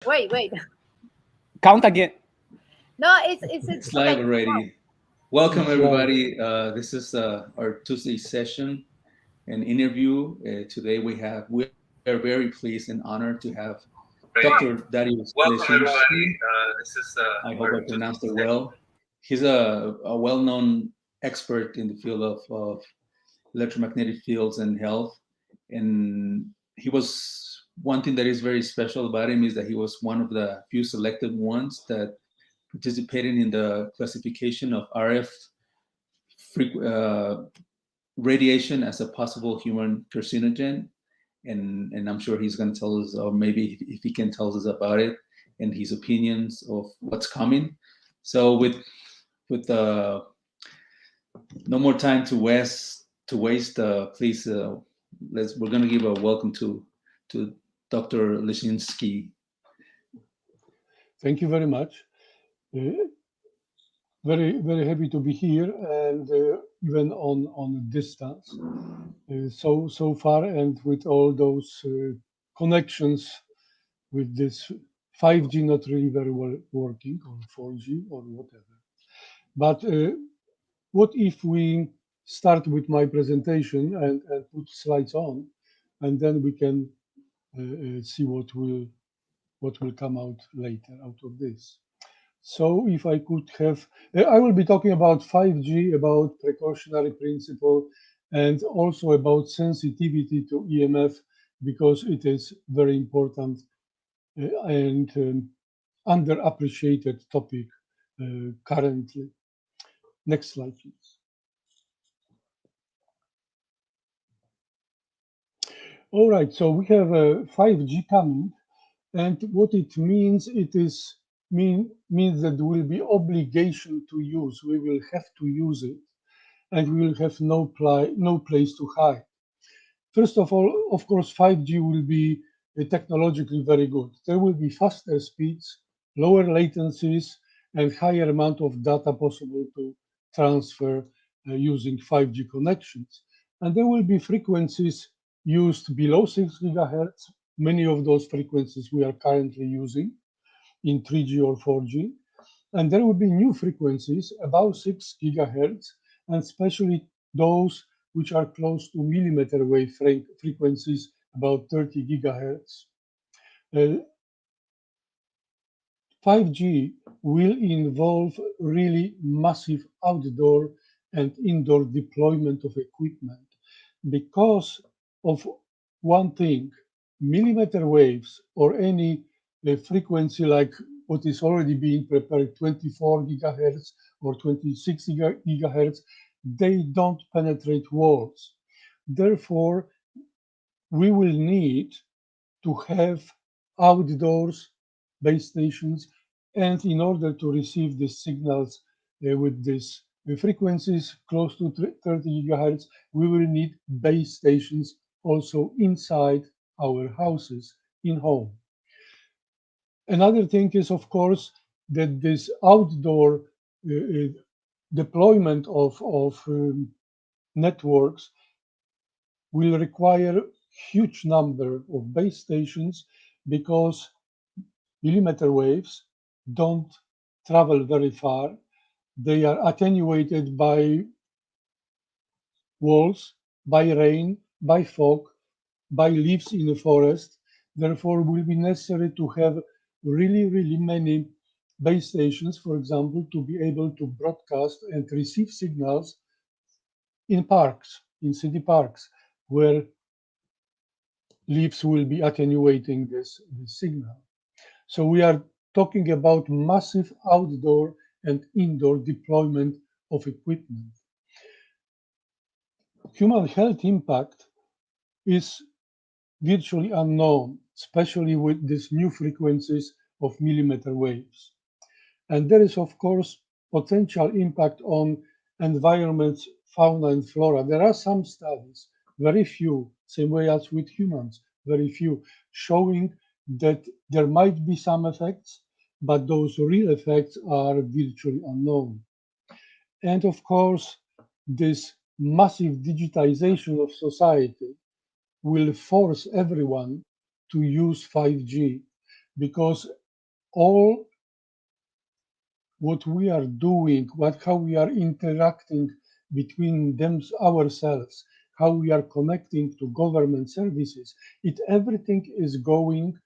Wait. Count again. No, It's okay. live already. Welcome, It's live. everybody. This is our Tuesday session and interview. Today we are very pleased and honored to have Dr. Dariusz Welcome, everybody. Leszczynski. This is I hope our I pronounced it Tuesday well. He's a well-known expert in the field of electromagnetic fields and health. And he was one thing that is very special about him is that he was one of the few selected ones that participated in the classification of RF radiation as a possible human carcinogen. And I'm sure he's going to tell us, or maybe if he can tell us about it and his opinions of what's coming. So with no more time to waste, please we're going to give a welcome to Dr. Leszczynski. Thank you very much. Very, very happy to be here, and even on distance. So far, and with all those connections with this 5G not really very well working, or 4G or whatever. But what if we start with my presentation and put slides on, and then we can see what will come out later out of this. So if I could have, I will be talking about 5G, about precautionary principle, and also about sensitivity to EMF, because it is very important and underappreciated topic currently. Next slide, please. All right, so we have 5G coming, and what it means, means that there will be obligation to use. We will have to use it, and we will have no place to hide. First of all, of course, 5G will be technologically very good. There will be faster speeds, lower latencies, and higher amount of data possible to transfer using 5G connections. And there will be frequencies used below 6 gigahertz. Many of those frequencies we are currently using in 3G or 4G. And there will be new frequencies above 6 gigahertz, and especially those which are close to millimeter wave frequencies, about 30 gigahertz. 5G will involve really massive outdoor and indoor deployment of equipment because of one thing: millimeter waves or any frequency like what is already being prepared, 24 gigahertz or 26 gigahertz, they don't penetrate walls. Therefore, we will need to have outdoors base stations, and in order to receive the signals with these frequencies close to 30 gigahertz, we will need base stations also inside our houses, in home. Another thing is, of course, that this outdoor deployment of networks will require huge number of base stations because millimeter waves don't travel very far. They are attenuated by walls, by rain, by fog, by leaves in the forest. Therefore, it will be necessary to have really, really many base stations, for example, to be able to broadcast and receive signals in parks, in city parks, where leaves will be attenuating this signal. So we are talking about massive outdoor and indoor deployment of equipment. Human health impact is virtually unknown, especially with these new frequencies of millimeter waves. And there is, of course, potential impact on environments, fauna and flora. There are some studies, very few, same way as with humans, very few, showing that there might be some effects, but those real effects are virtually unknown. And of course, this massive digitization of society will force everyone to use 5G because all what we are doing, how we are interacting between them, ourselves, how we are connecting to government services, everything is going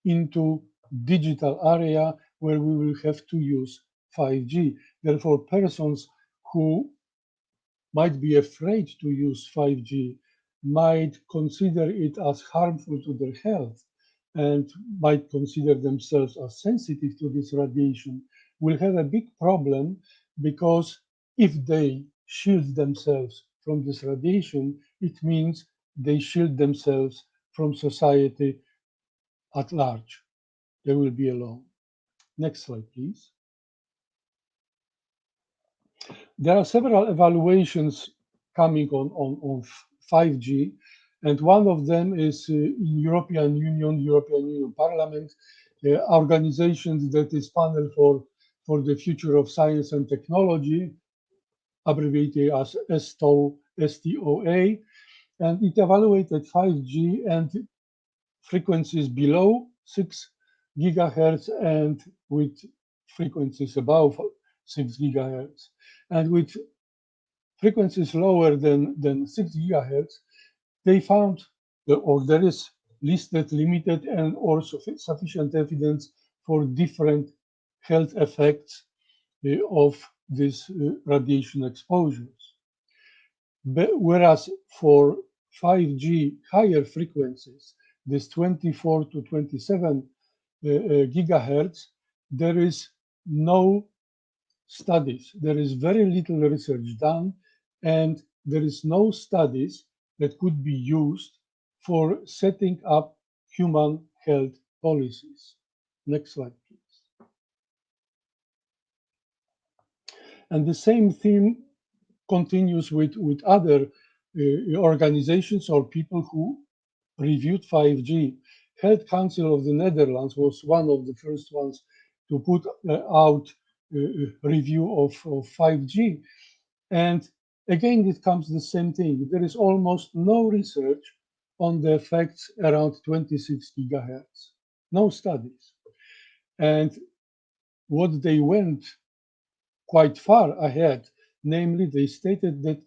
into digital area where we will have to use 5G. Therefore, persons who might be afraid to use 5G might consider it as harmful to their health and might consider themselves as sensitive to this radiation will have a big problem, because if they shield themselves from this radiation, it means they shield themselves from society at large. They will be alone. Next slide, please. There are several evaluations coming on 5G, and one of them is in European Union Parliament, organizations that is panel for the future of science and technology, abbreviated as STOA, and it evaluated 5G and frequencies below 6 gigahertz and with frequencies above 6 gigahertz. And with frequencies lower than 6 gigahertz, they found, or there is listed limited and also sufficient evidence for different health effects of these radiation exposures. Whereas for 5G higher frequencies, this 24 to 27 gigahertz, there is no studies. There is very little research done, and there is no studies that could be used for setting up human health policies. Next slide, please. And the same theme continues with other organizations or people who reviewed 5G. Health Council of the Netherlands was one of the first ones to put out review of 5G. And again, it comes the same thing. There is almost no research on the effects around 26 gigahertz. No studies. And what they went quite far ahead, namely they stated that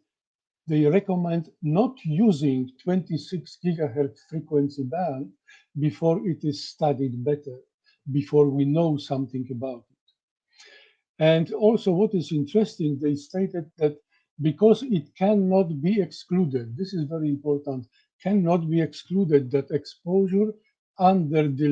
they recommend not using 26 gigahertz frequency band before it is studied better, before we know something about it. And also what is interesting, they stated that because it cannot be excluded, this is very important, cannot be excluded that exposure under the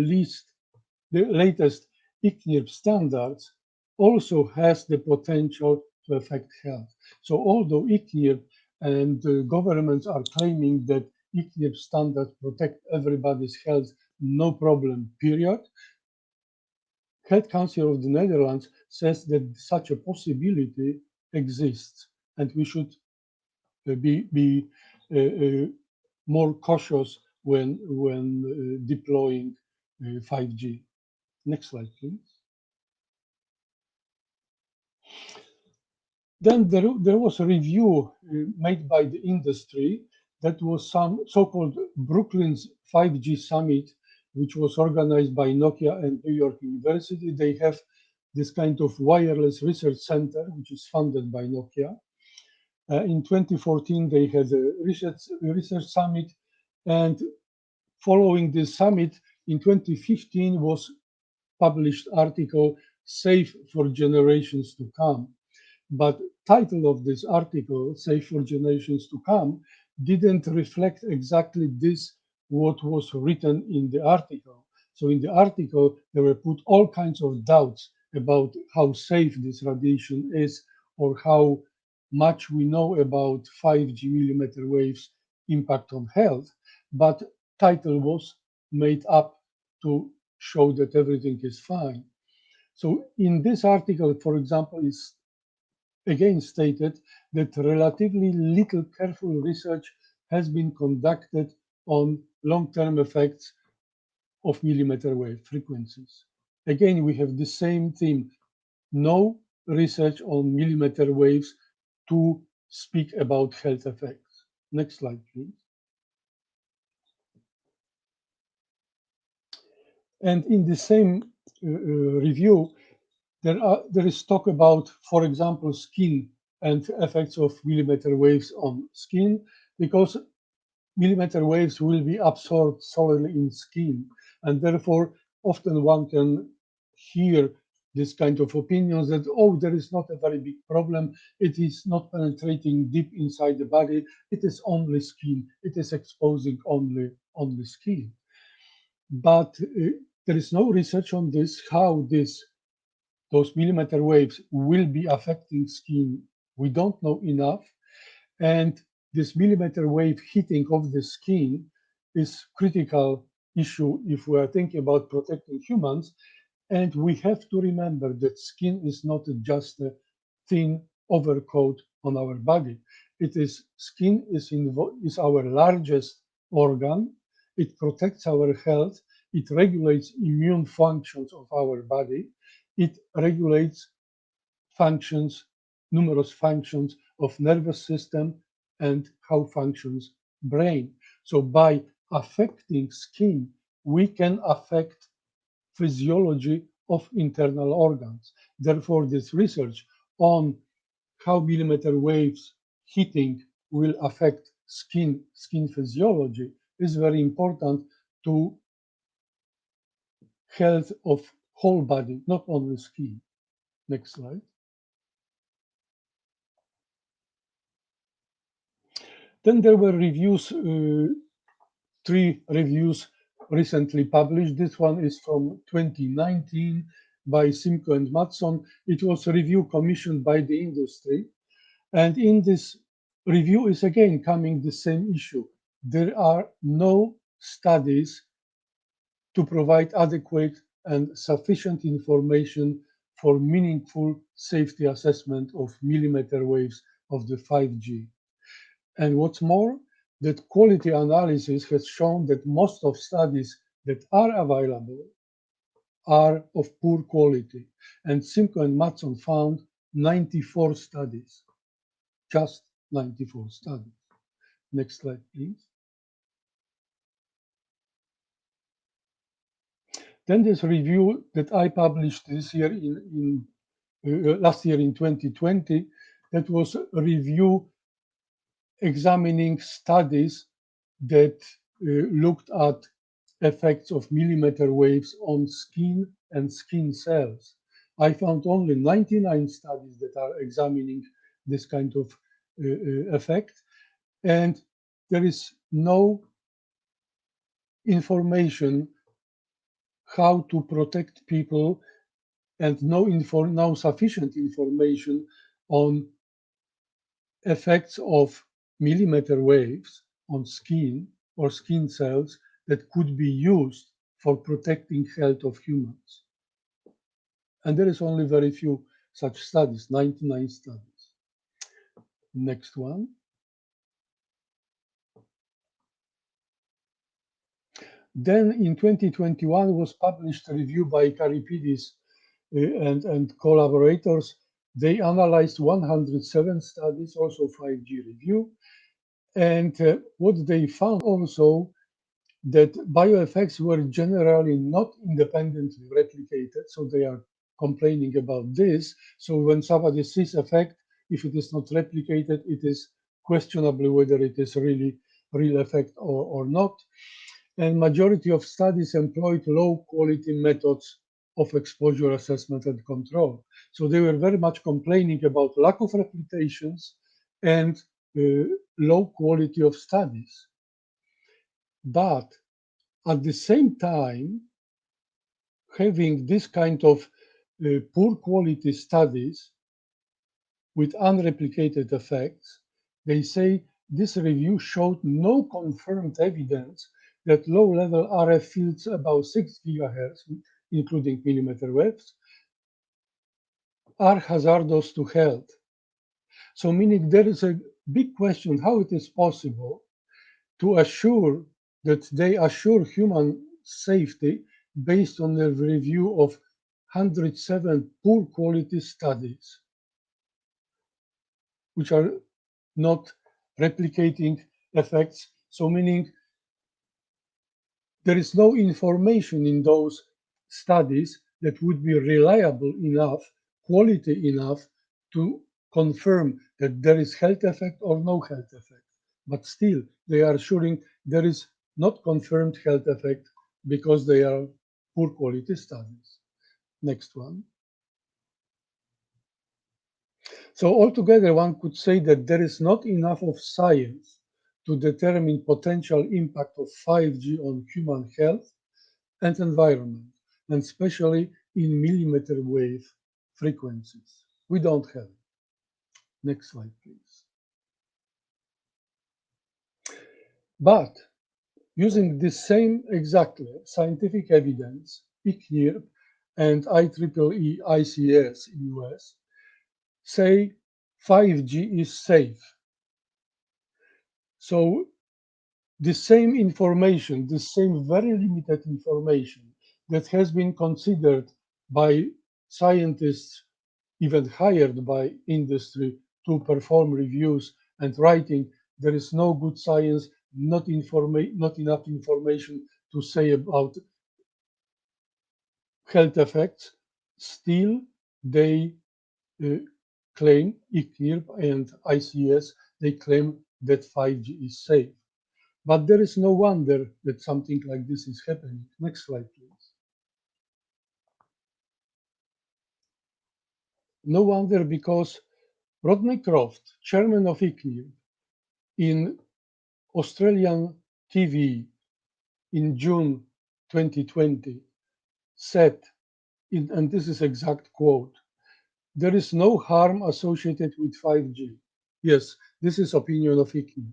latest ICNIRP standards also has the potential to affect health. So although ICNIRP and governments are claiming that ICNIRP standards protect everybody's health, no problem, period, Health Council of the Netherlands says that such a possibility exists, and we should be more cautious when deploying 5G. Next slide, please. Then there was a review made by the industry that was some so-called Brooklyn's 5G Summit, which was organized by Nokia and New York University. They have this kind of wireless research center, which is funded by Nokia. In 2014, they had a research summit, and following this summit, in 2015 was published article, Safe for Generations to Come. But title of this article, Safe for Generations to Come, didn't reflect exactly this, what was written in the article. So in the article, there were put all kinds of doubts about how safe this radiation is or how much we know about 5G millimeter waves impact on health. But title was made up to show that everything is fine. So in this article, for example, is again stated that relatively little careful research has been conducted on long-term effects of millimeter wave frequencies. Again, we have the same theme, no research on millimeter waves to speak about health effects. Next slide, please. And in the same review, there is talk about, for example, skin and effects of millimeter waves on skin, because millimeter waves will be absorbed solely in skin, and therefore often one can hear this kind of opinions that, oh, there is not a very big problem, it is not penetrating deep inside the body, it is only skin, it is exposing only skin. But there is no research on this, how those millimeter waves will be affecting skin. We don't know enough. And this millimeter wave hitting of the skin is critical issue if we are thinking about protecting humans. And we have to remember that skin is not just a thin overcoat on our body. Skin is our largest organ. It protects our health. It regulates immune functions of our body. It regulates numerous functions of nervous system and how functions brain. So by affecting skin, we can affect physiology of internal organs. Therefore, this research on how millimeter waves hitting will affect skin physiology is very important to health of whole body, not only skin. Next slide. Then there were reviews, 3 reviews recently published. This one is from 2019 by Simco and Matson. It was a review commissioned by the industry. And in this review is again coming the same issue. There are no studies to provide adequate and sufficient information for meaningful safety assessment of millimeter waves of the 5G. And what's more, that quality analysis has shown that most of studies that are available are of poor quality. And Simco and Matson found 94 studies, just 94 studies. Next slide, please. Then this review that I published this year last year in 2020, that was a review examining studies that looked at effects of millimeter waves on skin and skin cells. I found only 99 studies that are examining this kind of effect, and there is no information how to protect people and no sufficient information on effects of millimeter waves on skin or skin cells that could be used for protecting health of humans. And there is only very few such studies, 99 studies. Next one. Then in 2021 was published a review by Karipidis and collaborators. They analyzed 107 studies, also 5G review. And what they found also that bioeffects were generally not independently replicated. So they are complaining about this. So when somebody sees effect, if it is not replicated, it is questionable whether it is really real effect or not. And majority of studies employed low quality methods of exposure assessment and control. So they were very much complaining about lack of replications and low quality of studies. But at the same time, having this kind of poor quality studies with unreplicated effects, they say this review showed no confirmed evidence that low-level RF fields above 6 gigahertz, including millimeter waves, are hazardous to health. So meaning there is a big question how it is possible to assure that they assure human safety based on a review of 107 poor quality studies, which are not replicating effects. So meaning there is no information in those studies that would be reliable enough, quality enough to confirm that there is health effect or no health effect. But still, they are assuring there is not confirmed health effect because they are poor quality studies. Next one. So altogether, one could say that there is not enough of science to determine potential impact of 5G on human health and environment, and especially in millimeter wave frequencies. We don't have it. Next slide, please. But using the same exactly scientific evidence, ICNIRP and IEEE ICS in US say 5G is safe. So the same information, the same very limited information that has been considered by scientists, even hired by industry to perform reviews and writing, there is no good science, not enough information to say about health effects. Still, they claim, ICNIRP and ICS, they claim that 5G is safe. But there is no wonder that something like this is happening. Next slide, please. No wonder because Rodney Croft, chairman of ICNIRP, in Australian TV in June 2020, said, and this is exact quote, "There is no harm associated with 5G." Yes, this is opinion of ICNIRP.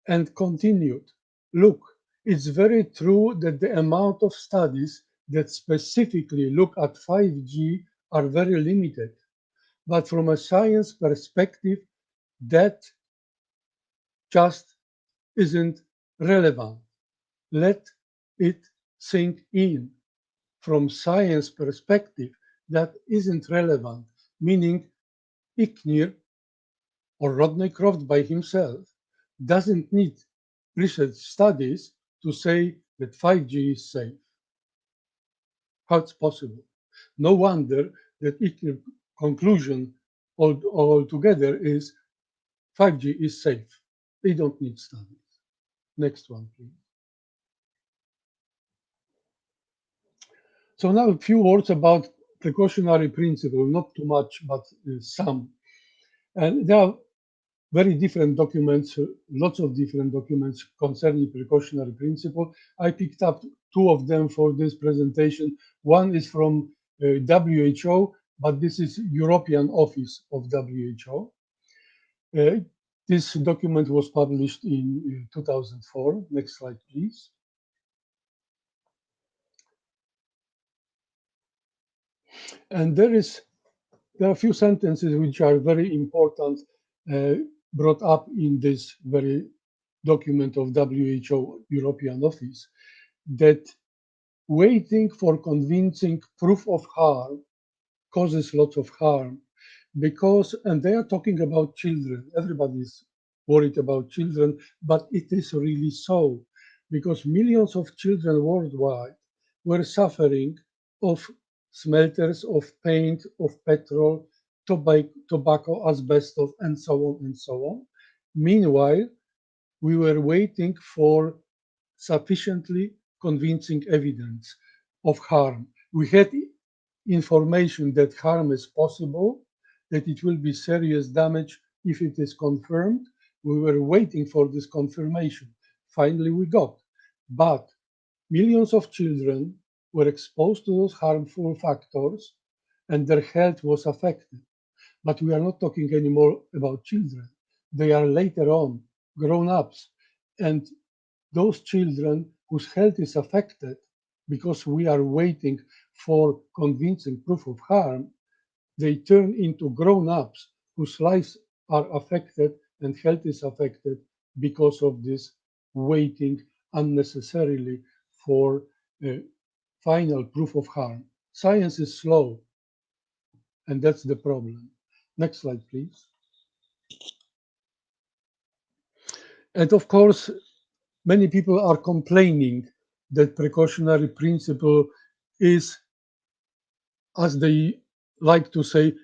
And continued, "Look, it's very true that the amount of studies that specifically look at 5G are very limited. But from a science perspective, that just isn't relevant. Let it sink in. From science perspective, that isn't relevant," meaning ICNIRP or Rodney Croft by himself doesn't need research studies to say that 5G is safe. How it's possible? No wonder that ICNIRP conclusion altogether is 5G is safe. They don't need studies. Next one, please. So now a few words about precautionary principle, not too much, but some. And there are very different documents, lots of different documents concerning precautionary principle. I picked up two of them for this presentation. One is from WHO, but this is European Office of WHO. This document was published in 2004. Next slide, please. And there are a few sentences which are very important, brought up in this very document of WHO European Office, that waiting for convincing proof of harm causes lots of harm because, and they are talking about children, everybody is worried about children, but it is really so, because millions of children worldwide were suffering of smelters, of paint, of petrol, tobacco, asbestos, and so on and so on. Meanwhile, we were waiting for sufficiently convincing evidence of harm. We had information that harm is possible, that it will be serious damage if it is confirmed. We were waiting for this confirmation. Finally, we got. But millions of children were exposed to those harmful factors and their health was affected. But we are not talking anymore about children. They are later on grown-ups. And those children whose health is affected because we are waiting for convincing proof of harm, they turn into grown-ups whose lives are affected and health is affected because of this waiting unnecessarily for final proof of harm. Science is slow, and that's the problem. Next slide, please. And of course, many people are complaining that precautionary principle is, as they like to say,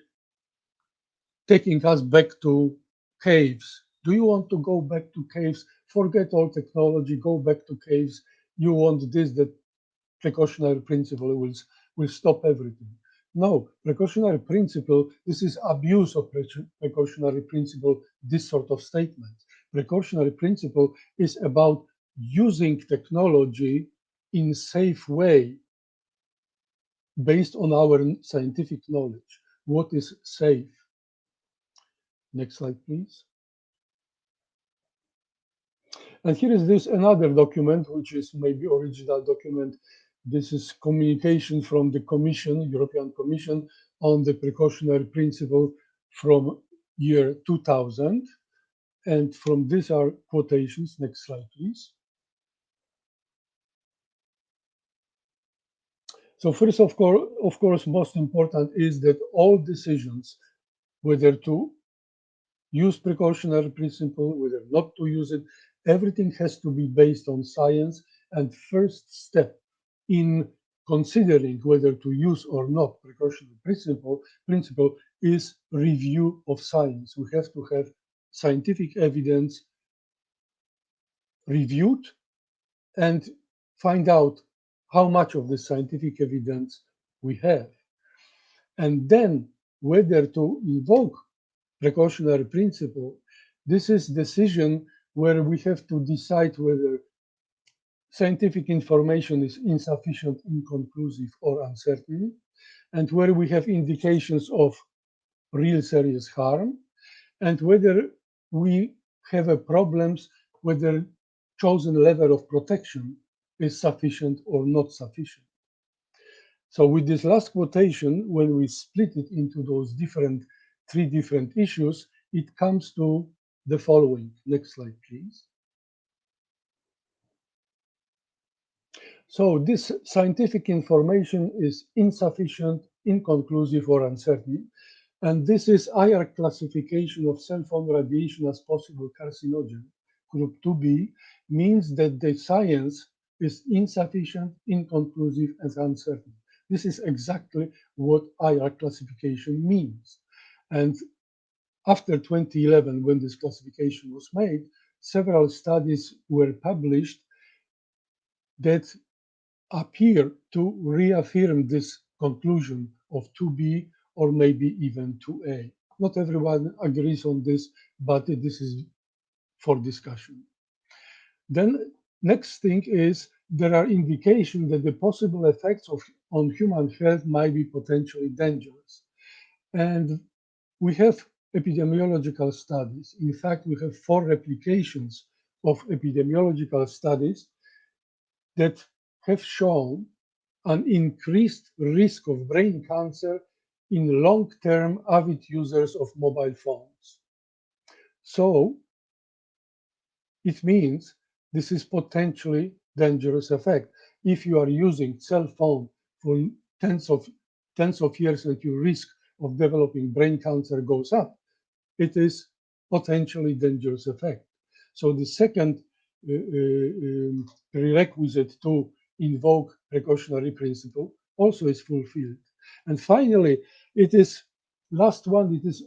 taking us back to caves. Do you want to go back to caves? Forget all technology, go back to caves. You want this, that precautionary principle will stop everything. No, precautionary principle, this is abuse of precautionary principle, this sort of statement. Precautionary principle is about using technology in safe way based on our scientific knowledge. What is safe? Next slide, please. And here is this another document, which is maybe original document. This is communication from the Commission, European Commission, on the precautionary principle from year 2000. And from these are quotations. Next slide, please. So first, of course, most important is that all decisions, whether to use precautionary principle, whether not to use it, everything has to be based on science. And first step in considering whether to use or not precautionary principle is review of science. We have to have scientific evidence reviewed and find out how much of the scientific evidence we have. And then whether to invoke precautionary principle, this is decision where we have to decide whether scientific information is insufficient, inconclusive, or uncertain, and where we have indications of real serious harm, and whether we have a problems whether chosen level of protection is sufficient or not sufficient. So with this last quotation, when we split it into those three different issues, it comes to the following. Next slide, please. So this scientific information is insufficient, inconclusive, or uncertain. And this is IR classification of cell phone radiation as possible carcinogen. Group 2B means that the science is insufficient, inconclusive, and uncertain. This is exactly what IR classification means. And after 2011, when this classification was made, several studies were published that appear to reaffirm this conclusion of 2B or maybe even 2A. Not everyone agrees on this, but this is for discussion. Then next thing is there are indications that the possible effects on human health might be potentially dangerous. And we have epidemiological studies. In fact, we have 4 replications of epidemiological studies that have shown an increased risk of brain cancer in long-term avid users of mobile phones. So it means this is potentially dangerous effect. If you are using cell phone for tens of years and your risk of developing brain cancer goes up, it is potentially dangerous effect. So the second prerequisite to invoke precautionary principle also is fulfilled. And finally, it is last one, it is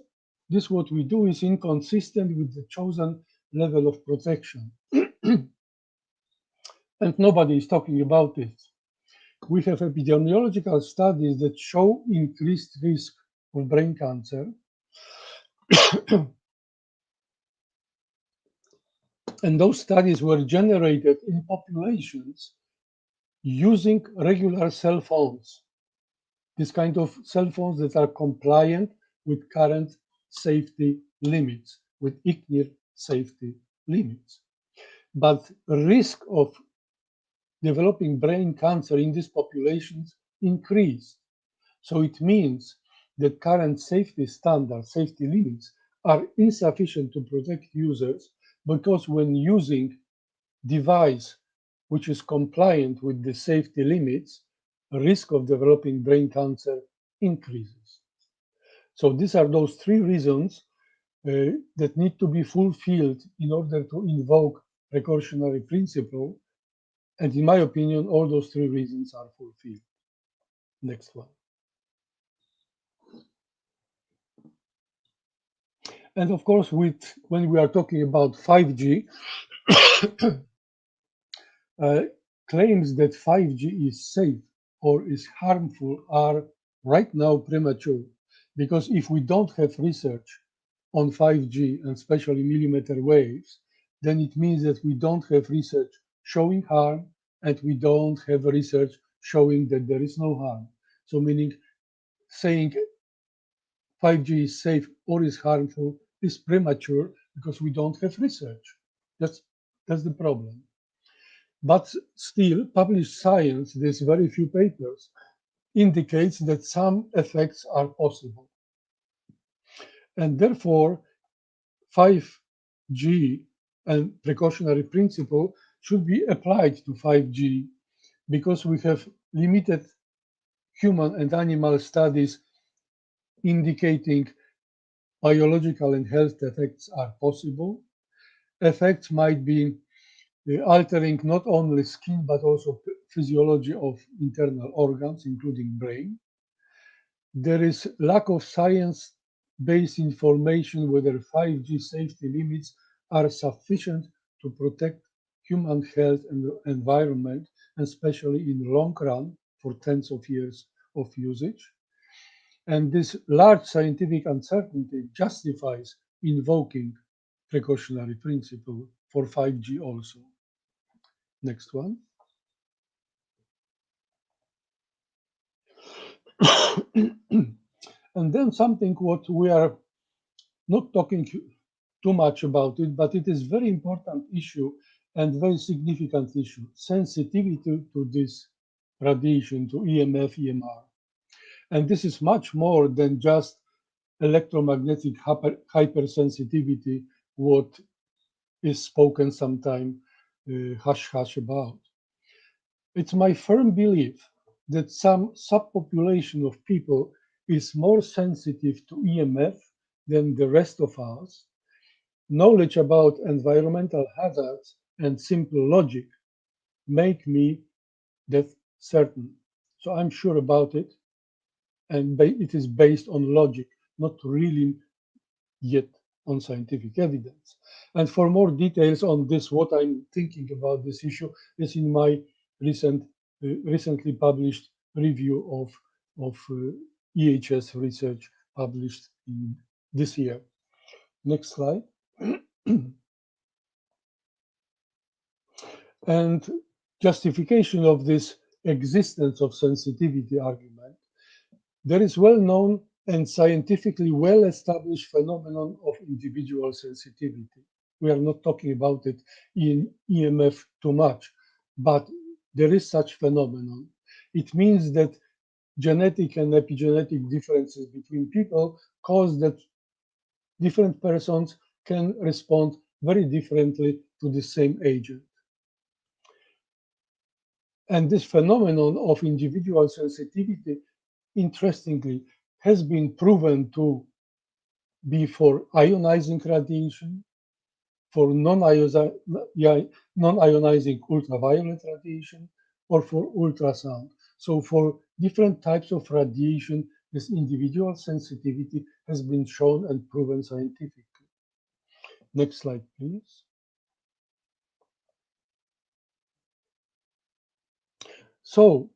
this what we do is inconsistent with the chosen level of protection. And nobody is talking about it. We have epidemiological studies that show increased risk of brain cancer. And those studies were generated in populations using regular cell phones, this kind of cell phones that are compliant with current safety limits, with ICNIR safety limits. But risk of developing brain cancer in these populations increased. So it means that current safety standards, safety limits, are insufficient to protect users, because when using device which is compliant with the safety limits, risk of developing brain cancer increases. So these are those 3 reasons that need to be fulfilled in order to invoke precautionary principle. And in my opinion, all those 3 reasons are fulfilled. Next one. And of course, when we are talking about 5G, claims that 5G is safe or is harmful are right now premature. Because if we don't have research on 5G and especially millimeter waves, then it means that we don't have research showing harm and we don't have research showing that there is no harm. So meaning saying 5G is safe or is harmful is premature because we don't have research. That's the problem. But still, published science, there's very few papers, indicates that some effects are possible. And therefore, 5G and precautionary principle should be applied to 5G because we have limited human and animal studies indicating biological and health effects are possible. Effects might be altering not only skin but also physiology of internal organs, including brain. There is lack of science-based information whether 5G safety limits are sufficient to protect human health and environment, especially in long run for tens of years of usage. And this large scientific uncertainty justifies invoking precautionary principle for 5G also. Next one. And then something what we are not talking too much about it, but it is very important issue and very significant issue, sensitivity to this radiation, to EMF, EMR. And this is much more than just electromagnetic hypersensitivity, what is spoken sometime hush-hush about. It's my firm belief that some subpopulation of people is more sensitive to EMF than the rest of us. Knowledge about environmental hazards and simple logic make me that certain. So I'm sure about it, and it is based on logic, not really yet on scientific evidence. And for more details on this, what I'm thinking about this issue is in my recently published review of EHS research published in this year. Next slide. And justification of this existence of sensitivity argument, there is well-known and scientifically well-established phenomenon of individual sensitivity. We are not talking about it in EMF too much, but there is such phenomenon. It means that genetic and epigenetic differences between people cause that different persons can respond very differently to the same agent. And this phenomenon of individual sensitivity, interestingly, has been proven to be for ionizing radiation, for non-ionizing ultraviolet radiation, or for ultrasound. So for different types of radiation, this individual sensitivity has been shown and proven scientifically. Next slide, please. So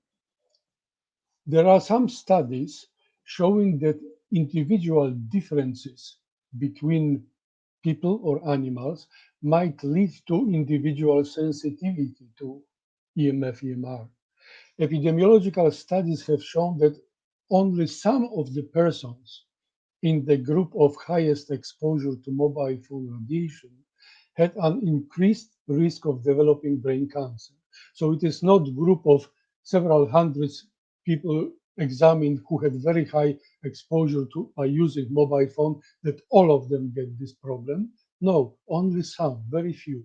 there are some studies showing that individual differences between people or animals might lead to individual sensitivity to EMF, EMR. Epidemiological studies have shown that only some of the persons in the group of highest exposure to mobile phone radiation had an increased risk of developing brain cancer. So it is not a group of several hundreds people examined who had very high exposure to by using mobile phone that all of them get this problem. No, only some, very few.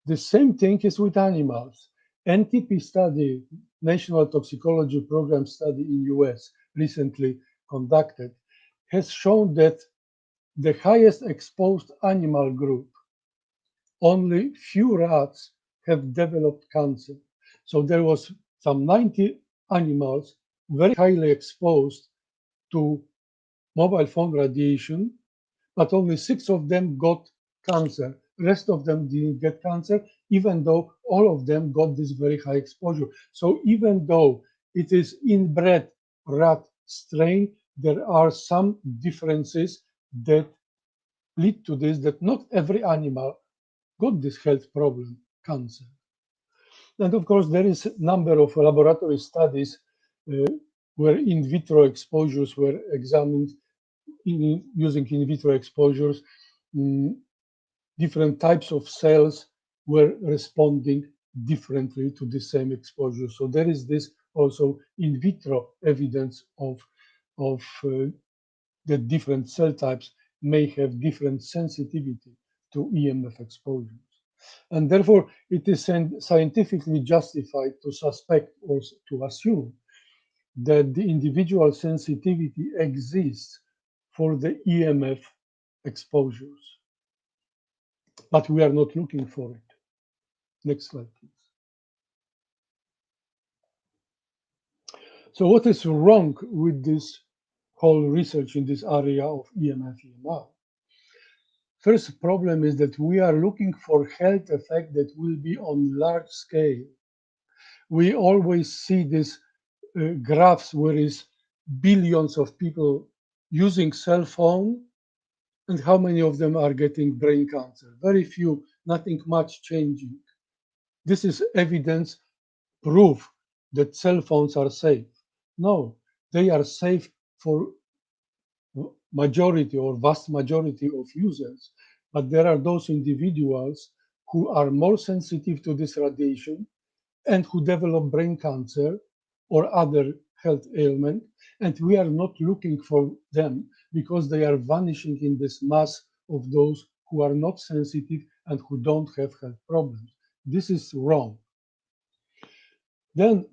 The same thing is with animals. NTP study, National Toxicology Program study in US, recently conducted, has shown that the highest exposed animal group, only few rats have developed cancer. So there was some 90 animals very highly exposed to mobile phone radiation, but only 6 of them got cancer. Rest of them didn't get cancer, even though all of them got this very high exposure. So even though it is inbred rat strain, there are some differences that lead to this, that not every animal got this health problem, cancer. And of course, there is a number of laboratory studies where in vitro exposures were examined using in vitro exposures. Different types of cells were responding differently to the same exposure. So there is this also in vitro evidence of that different cell types may have different sensitivity to EMF exposures. And therefore, it is scientifically justified to suspect or to assume that the individual sensitivity exists for the EMF exposures. But we are not looking for it. Next slide, please. So what is wrong with this whole research in this area of EMF, EMR? First problem is that we are looking for health effect that will be on large scale. We always see these graphs where is billions of people using cell phone and how many of them are getting brain cancer. Very few, nothing much changing. This is evidence, proof that cell phones are safe. No, they are safe for majority or vast majority of users, but there are those individuals who are more sensitive to this radiation and who develop brain cancer or other health ailment, and we are not looking for them because they are vanishing in this mass of those who are not sensitive and who don't have health problems. This is wrong. Then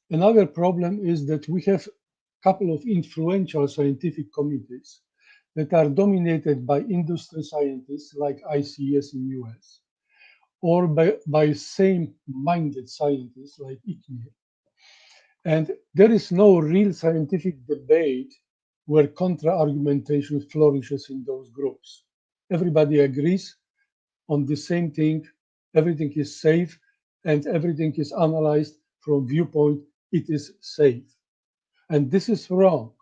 another problem is that we have a couple of influential scientific committees that are dominated by industry scientists like ICS in US, or by same-minded scientists like ICNIR. And there is no real scientific debate where contra-argumentation flourishes in those groups. Everybody agrees on the same thing, everything is safe, and everything is analyzed from viewpoint, it is safe. And this is wrong,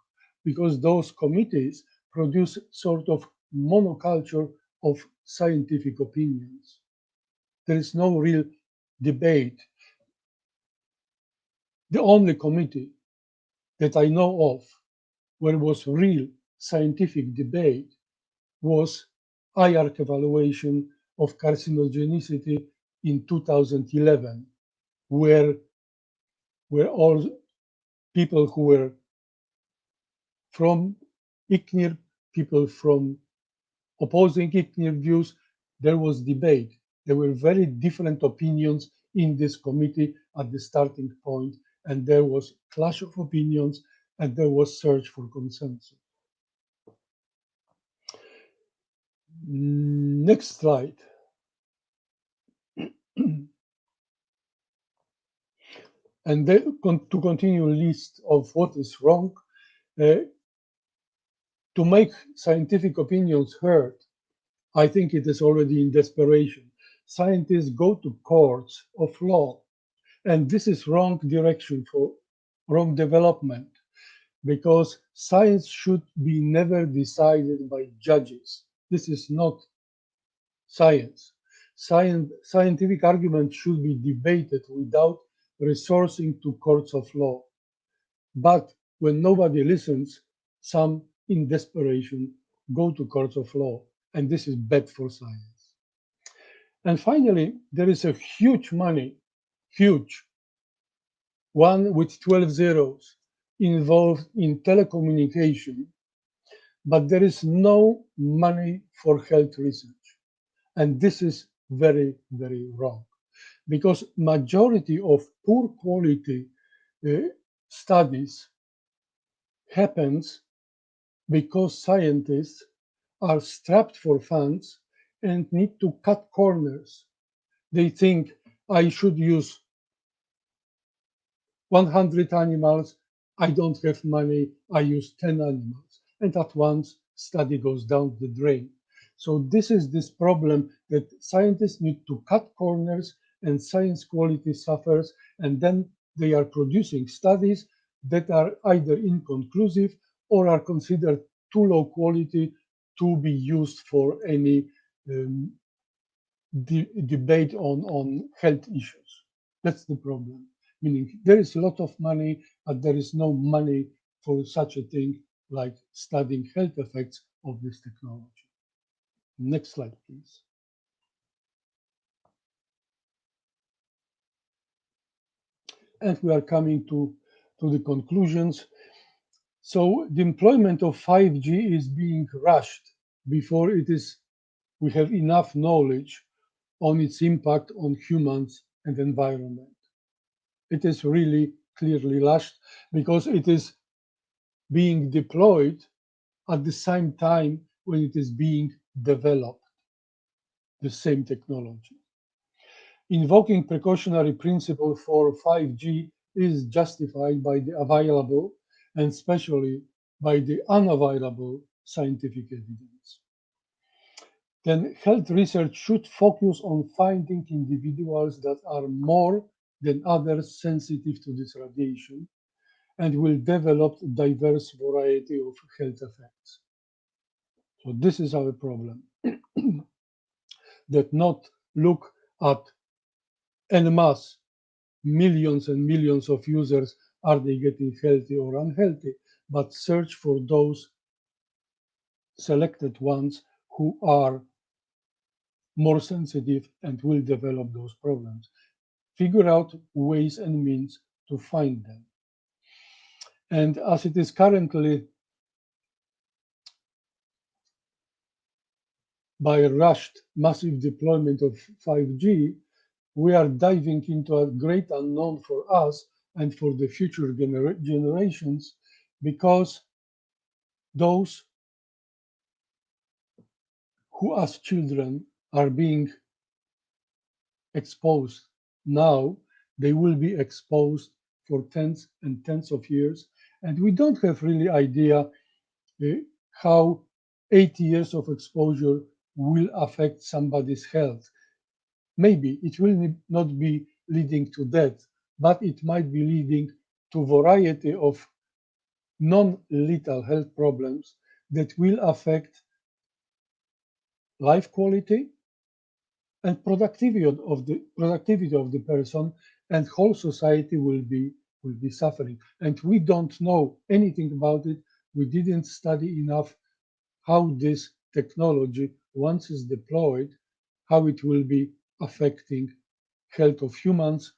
because those committees produce sort of monoculture of scientific opinions. There is no real debate. The only committee that I know of where was real scientific debate was IARC evaluation of carcinogenicity in 2011, where all people who were from ICNIR, people from opposing ICNIR views, there was debate. There were very different opinions in this committee at the starting point, and there was clash of opinions, and there was search for consensus. Next slide. And then to continue a list of what is wrong, to make scientific opinions heard, I think it is already in desperation. Scientists go to courts of law, and this is wrong direction for wrong development, because science should be never decided by judges. This is not science. Scientific argument should be debated without resorting to courts of law. But when nobody listens, some in desperation go to courts of law, and this is bad for science. And finally, there is a huge money, huge, one with 12 zeros, involved in telecommunication, but there is no money for health research. And this is very, very wrong, because majority of poor quality studies happens because scientists are strapped for funds and need to cut corners. They think I should use 100 animals, I don't have money, I use 10 animals. And at once, study goes down the drain. So this problem that scientists need to cut corners and science quality suffers, and then they are producing studies that are either inconclusive or are considered too low quality to be used for any debate on health issues. That's the problem. Meaning there is a lot of money, but there is no money for such a thing like studying health effects of this technology. Next slide, please. And we are coming to the conclusions. So the employment of 5G is being rushed before we have enough knowledge on its impact on humans and environment. It is really clearly rushed because it is being deployed at the same time when it is being developed, the same technology. Invoking precautionary principle for 5G is justified by the available and especially by the unavailable scientific evidence. Then health research should focus on finding individuals that are more than others sensitive to this radiation and will develop a diverse variety of health effects. So this is our problem, that not look at en masse, millions and millions of users, are they getting healthy or unhealthy, but search for those selected ones who are more sensitive and will develop those problems. Figure out ways and means to find them. And as it is currently by a rushed massive deployment of 5G, we are diving into a great unknown for us and for the future generations, because those who as children are being exposed now, they will be exposed for tens and tens of years. And we don't have really idea how 80 years of exposure will affect somebody's health. Maybe it will not be leading to death, but it might be leading to a variety of non-lethal health problems that will affect life quality and productivity of the person, and whole society will be suffering. And we don't know anything about it. We didn't study enough how this technology, once it's deployed, how it will be affecting health of humans,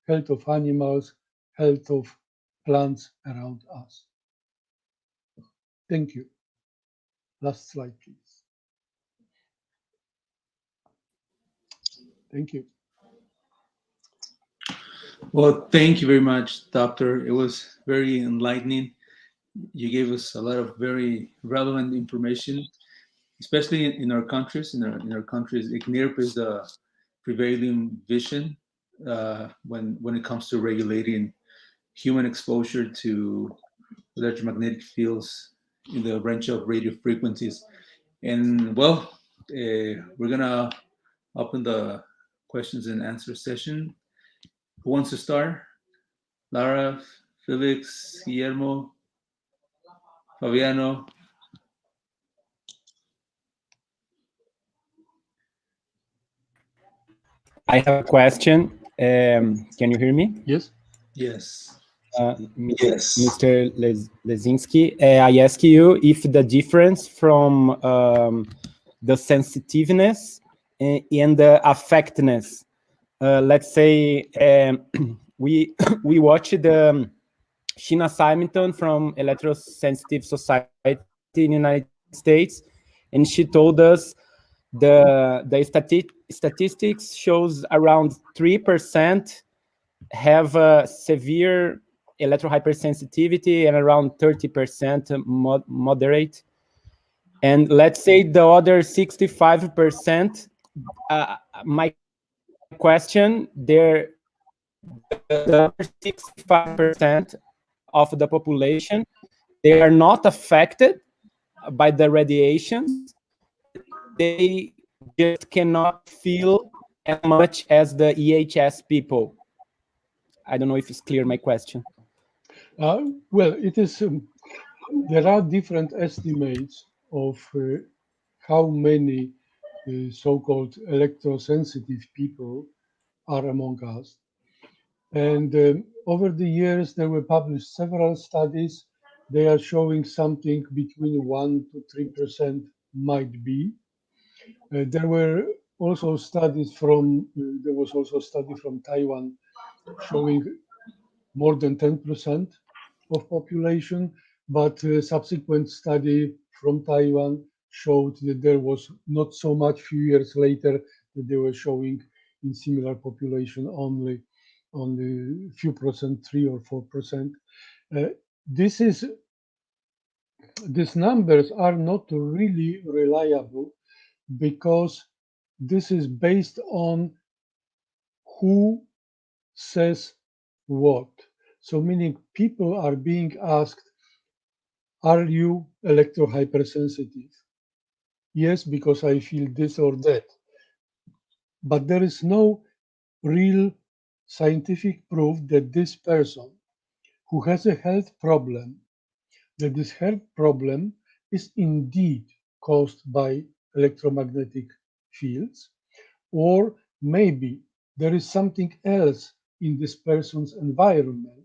health of animals, health of plants around us. Thank you. Last slide, please. Thank you. Well, thank you very much, Doctor. It was very enlightening. You gave us a lot of very relevant information, especially in our countries. In our countries, ICNIRP is the prevailing vision when it comes to regulating human exposure to electromagnetic fields in the range of radio frequencies. And well, we're gonna open the questions and answer session. Who wants to start? Lara, Felix, Guillermo, Fabiano. I have a question. Can you hear me? Yes. Yes. Yes. Mr. Leszczynski, I ask you if the difference from the sensitiveness and the affectness. Let's say we watched the Sheena Simonton from Electrosensitive Society in the United States, and she told us the statistics shows around 3% have severe electrohypersensitivity and around 30% moderate. And let's say the other 65%, my question, the 65% of the population, they are not affected by the radiations. They just cannot feel as much as the EHS people. I don't know if it's clear, my question. Well, it is. There are different estimates of how many so-called electrosensitive people are among us. And over the years, there were published several studies. They are showing something between 1 to 3% might be. There were also studies from, there was also a study from Taiwan showing more than 10% of population, but a subsequent study from Taiwan showed that there was not so much. Few years later, that they were showing in similar population only few percent, 3 or 4%. These numbers are not really reliable because this is based on who says what. So meaning people are being asked, are you electro-hypersensitive? Yes, because I feel this or that. But there is no real scientific proof that this person who has a health problem, that this health problem is indeed caused by electromagnetic fields, or maybe there is something else in this person's environment,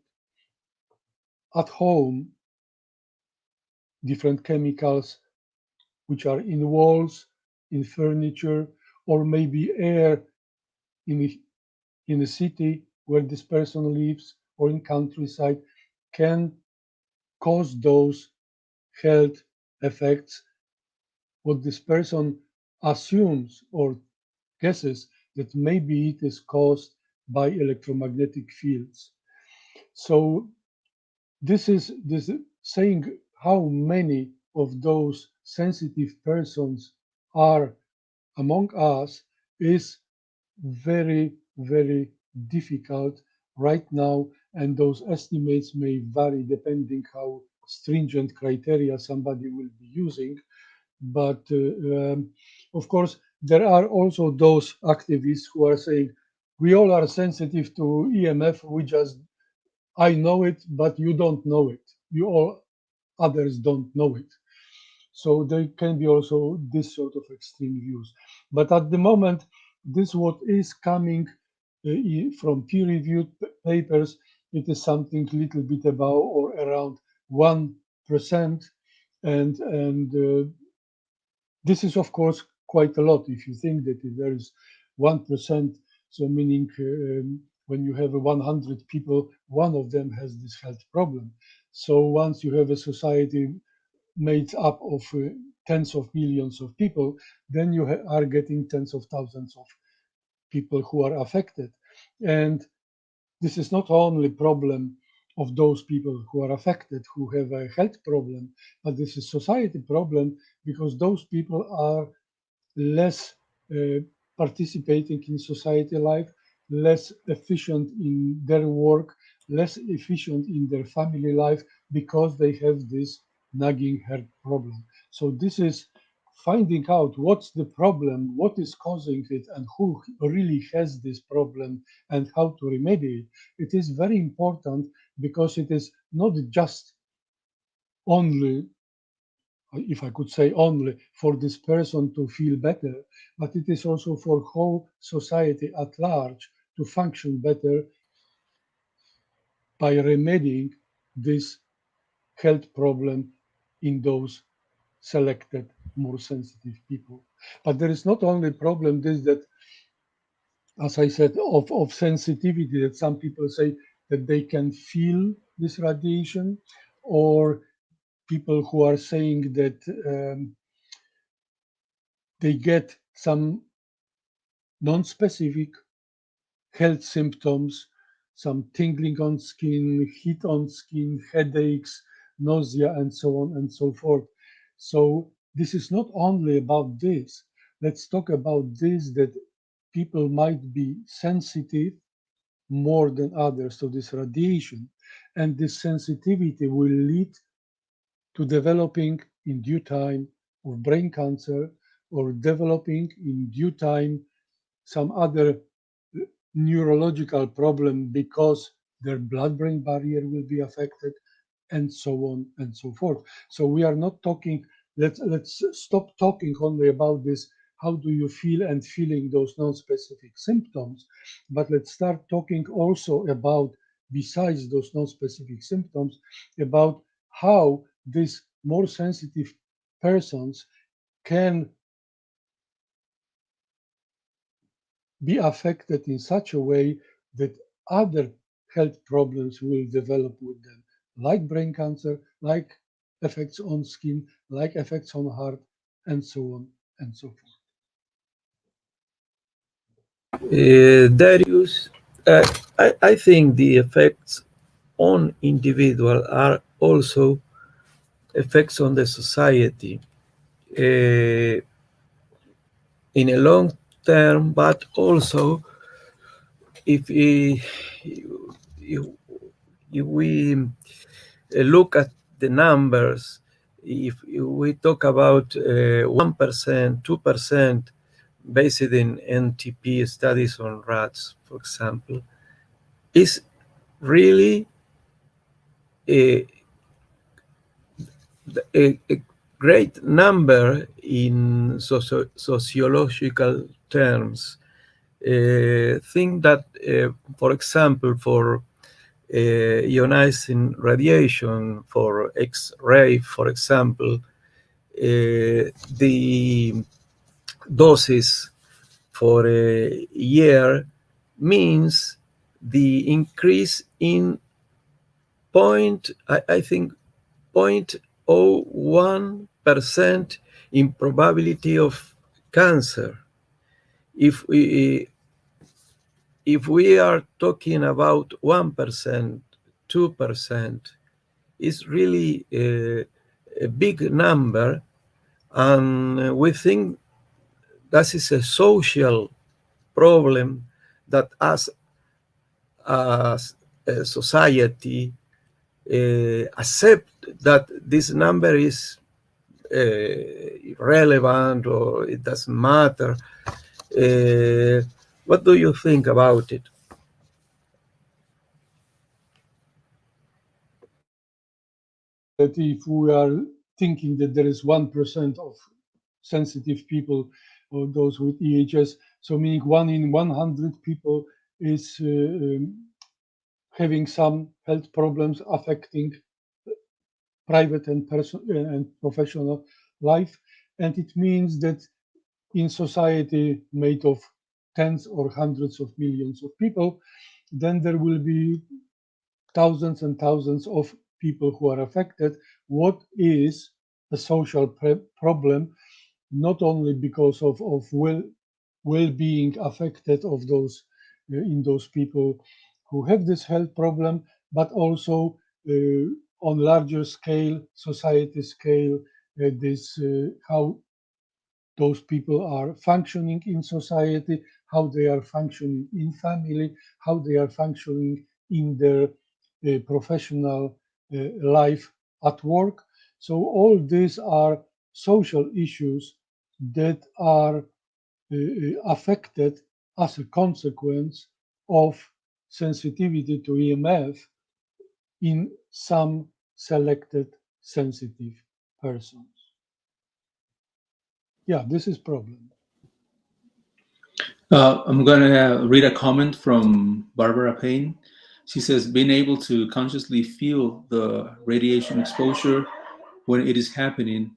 at home, different chemicals which are in walls, in furniture, or maybe air in a city where this person lives or in countryside can cause those health effects. What this person assumes or guesses that maybe it is caused by electromagnetic fields. So this is saying how many of those sensitive persons are among us is very, very difficult right now, and those estimates may vary depending how stringent criteria somebody will be using. But of course, there are also those activists who are saying, we all are sensitive to EMF, I know it, but you don't know it. You all others don't know it. So there can be also this sort of extreme views. But at the moment, this what is coming from peer-reviewed papers, it is something little bit above or around 1%. And this is, of course, quite a lot. If you think that if there is 1%, so meaning when you have 100 people, one of them has this health problem. So once you have a society made up of tens of millions of people, then you are getting tens of thousands of people who are affected. And this is not only problem of those people who are affected, who have a health problem, but this is society problem because those people are less participating in society life, less efficient in their work, less efficient in their family life because they have this nagging health problem. So this is finding out what's the problem, what is causing it, and who really has this problem and how to remedy it. It is very important because it is not just only, if I could say only, for this person to feel better, but it is also for whole society at large to function better by remedying this health problem in those selected, more sensitive people. But there is not only problem this that, as I said, of sensitivity, that some people say that they can feel this radiation, or people who are saying that they get some non-specific health symptoms, some tingling on skin, heat on skin, headaches, nausea, and so on and so forth. So this is not only about this. Let's talk about this, that people might be sensitive more than others to this radiation. And this sensitivity will lead to developing in due time of brain cancer, or developing in due time some other neurological problem because their blood-brain barrier will be affected, and so on and so forth. So we are not talking, let's stop talking only about this, how do you feel, and feeling those non-specific symptoms, but let's start talking also about, besides those non-specific symptoms, about how these more sensitive persons can be affected in such a way that other health problems will develop with them, like brain cancer, like effects on skin, like effects on heart, and so on and so forth. Darius, I think the effects on individual are also effects on the society in a long term, but also if we look at the numbers, if we talk about 1%, 2%, based in NTP studies on rats, for example, is really a great number in sociological terms. Think that, for example, for ionizing radiation, for X-ray, for example, the doses for a year means the increase in I think 0.01% in probability of cancer. If we are talking about 1%, 2%, it's really a big number, and we think that is a social problem that us as a society accept that this number is irrelevant, or it doesn't matter. What do you think about it? That if we are thinking that there is 1% of sensitive people, or those with EHS, so meaning 1 in 100 people is having some health problems affecting private and professional life, and it means that in society made of tens or hundreds of millions of people, then there will be thousands and thousands of people who are affected. What is a social problem, not only because of well-being affected of those in those people who have this health problem, but also on larger scale, society scale, this how those people are functioning in society, how they are functioning in family, how they are functioning in their professional life at work. So all these are social issues that are affected as a consequence of sensitivity to EMF in some selected sensitive persons. Yeah, this is problem. I'm going to read a comment from Barbara Payne. She says, being able to consciously feel the radiation exposure when it is happening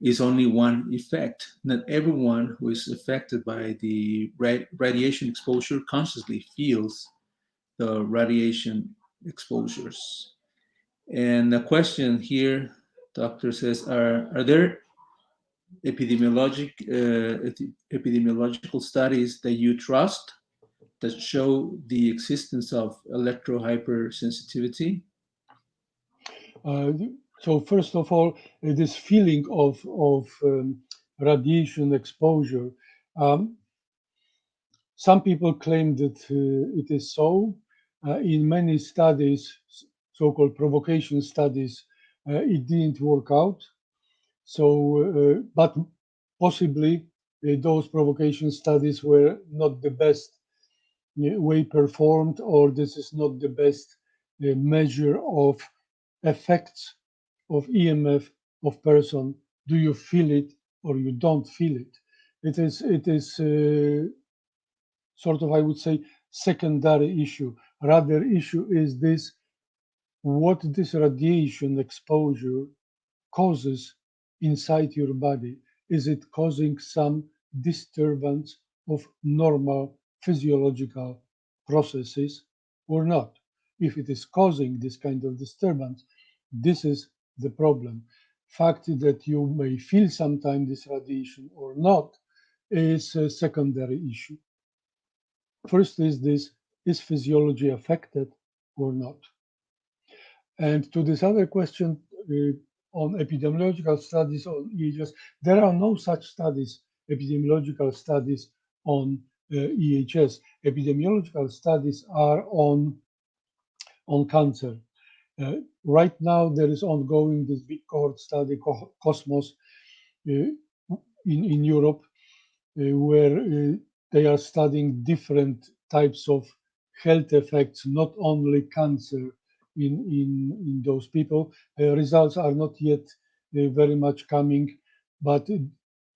is only one effect. Not everyone who is affected by the radiation exposure consciously feels the radiation exposures. And the question here, doctor says, are there epidemiological studies that you trust that show the existence of electrohypersensitivity? So first of all, this feeling of radiation exposure, some people claim that it is so. In many studies, so-called provocation studies, it didn't work out. So, but possibly those provocation studies were not the best way performed, or this is not the best measure of effects of EMF of person. Do you feel it or you don't feel it? It is sort of, I would say, secondary issue. Rather, issue is this: what this radiation exposure causes inside your body. Is it causing some disturbance of normal physiological processes or not? If it is causing this kind of disturbance, this is the problem. Fact that you may feel sometimes this radiation or not is a secondary issue. First is this: is physiology affected or not? And to this other question, on epidemiological studies on EHS, there are no such studies, epidemiological studies on EHS. Epidemiological studies are on cancer. Right now, there is ongoing this big cohort study, Cosmos, in Europe, where they are studying different types of health effects, not only cancer in those people. Results are not yet very much coming, but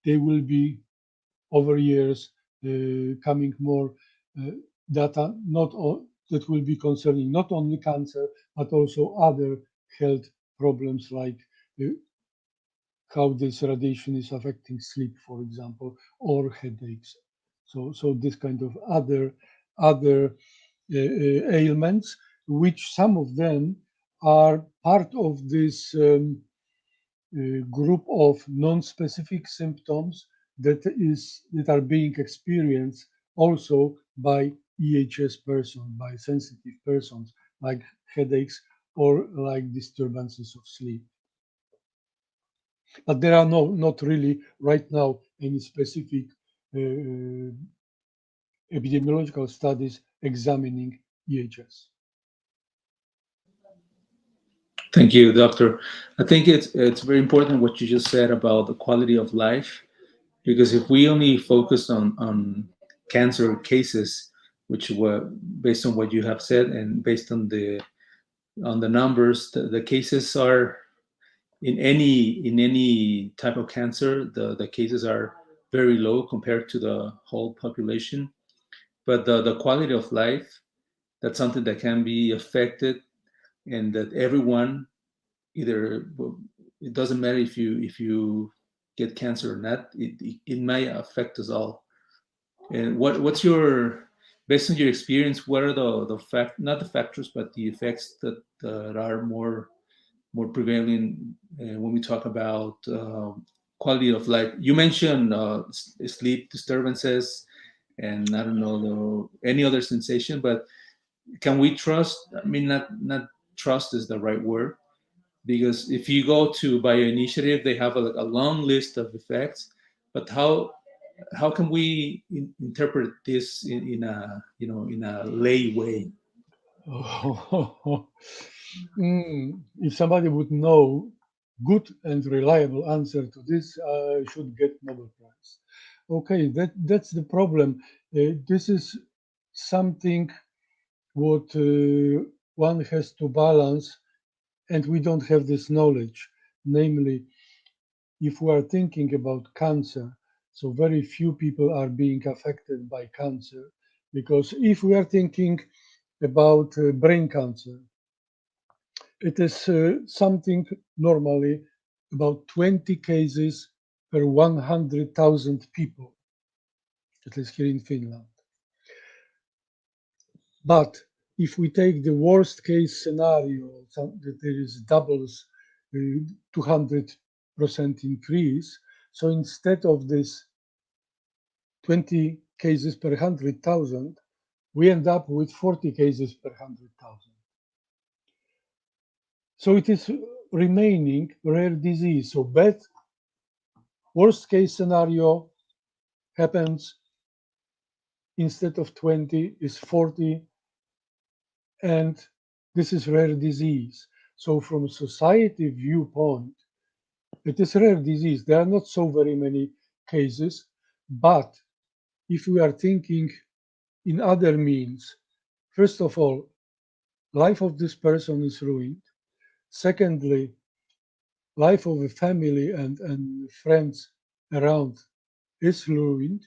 they will be over years coming more data that will be concerning not only cancer, but also other health problems like how this radiation is affecting sleep, for example, or headaches. So this kind of other ailments, which some of them are part of this group of non-specific symptoms that are being experienced also by EHS persons, by sensitive persons, like headaches or like disturbances of sleep. But there are not really right now any specific epidemiological studies examining EHS. Thank you, Doctor. I think it's very important what you just said about the quality of life, because if we only focus on cancer cases, which were based on what you have said and based on the numbers, the cases are in any type of cancer, the cases are very low compared to the whole population. But the quality of life, that's something that can be affected, and that everyone, either, it doesn't matter if you get cancer or not, it might affect us all. And what's your, based on your experience, what are the not the factors, but the effects that are more prevalent when we talk about quality of life? You mentioned sleep disturbances, and I don't know any other sensation, but can we trust? I mean, not trust is the right word, because if you go to Bioinitiative, they have a long list of effects, but how can we interpret this in a in a lay way? If somebody would know good and reliable answer to this, should get Nobel Prize. Okay, that's the problem. This is something what one has to balance, and we don't have this knowledge. Namely, if we are thinking about cancer, so very few people are being affected by cancer, because if we are thinking about brain cancer, it is something normally about 20 cases per 100,000 people, at least here in Finland. But if we take the worst case scenario, that there is doubles 200% increase, so instead of this 20 cases per 100,000, we end up with 40 cases per 100,000. So it is remaining rare disease. So worst case scenario happens, instead of 20 is 40, and this is rare disease. So from society viewpoint, it is rare disease. There are not so very many cases, but if we are thinking in other means, first of all, life of this person is ruined. Secondly, life of a family and friends around is ruined.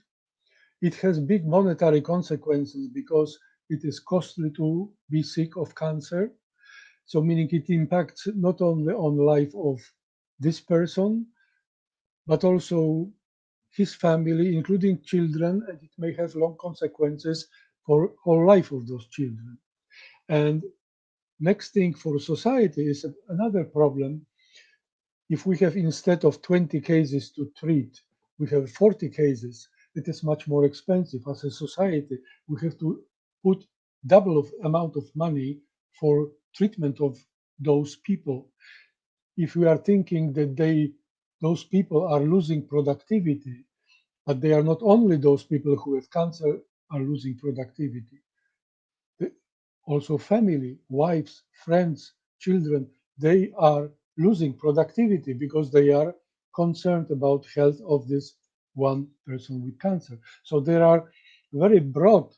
It has big monetary consequences because it is costly to be sick of cancer. So meaning it impacts not only on life of this person, but also his family, including children, and it may have long consequences for whole life of those children. And next thing for society is another problem. If we have instead of 20 cases to treat, we have 40 cases, it is much more expensive. As a society, we have to put double of amount of money for treatment of those people. If we are thinking that those people are losing productivity, but they are not only those people who have cancer are losing productivity. Also family, wives, friends, children, they are losing productivity because they are concerned about health of this one person with cancer. So there are very broad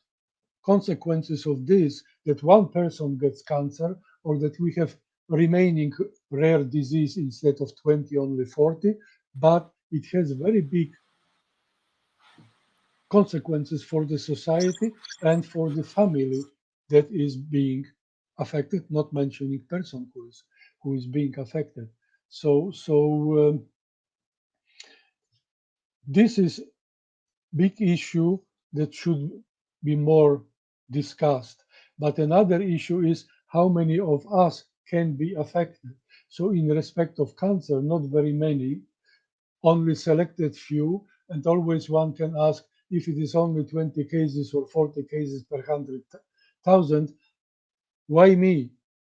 consequences of this, that one person gets cancer or that we have remaining rare disease instead of 20 only 40, but it has very big consequences for the society and for the family that is being affected, not mentioning person who is being affected. So this is big issue that should be more discussed. But another issue is how many of us can be affected. So in respect of cancer, not very many, only selected few, and always one can ask if it is only 20 cases or 40 cases per 100,000, why me?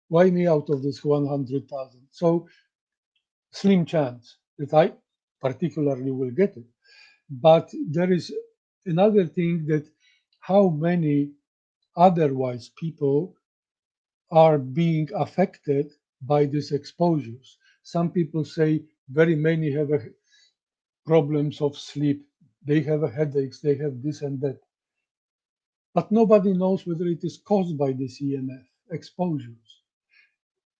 Why me out of this 100,000? So slim chance that I particularly will get it. But there is another thing, that how many otherwise people are being affected by these exposures. Some people say very many have problems of sleep, they have headaches, they have this and that. But nobody knows whether it is caused by this EMF exposures.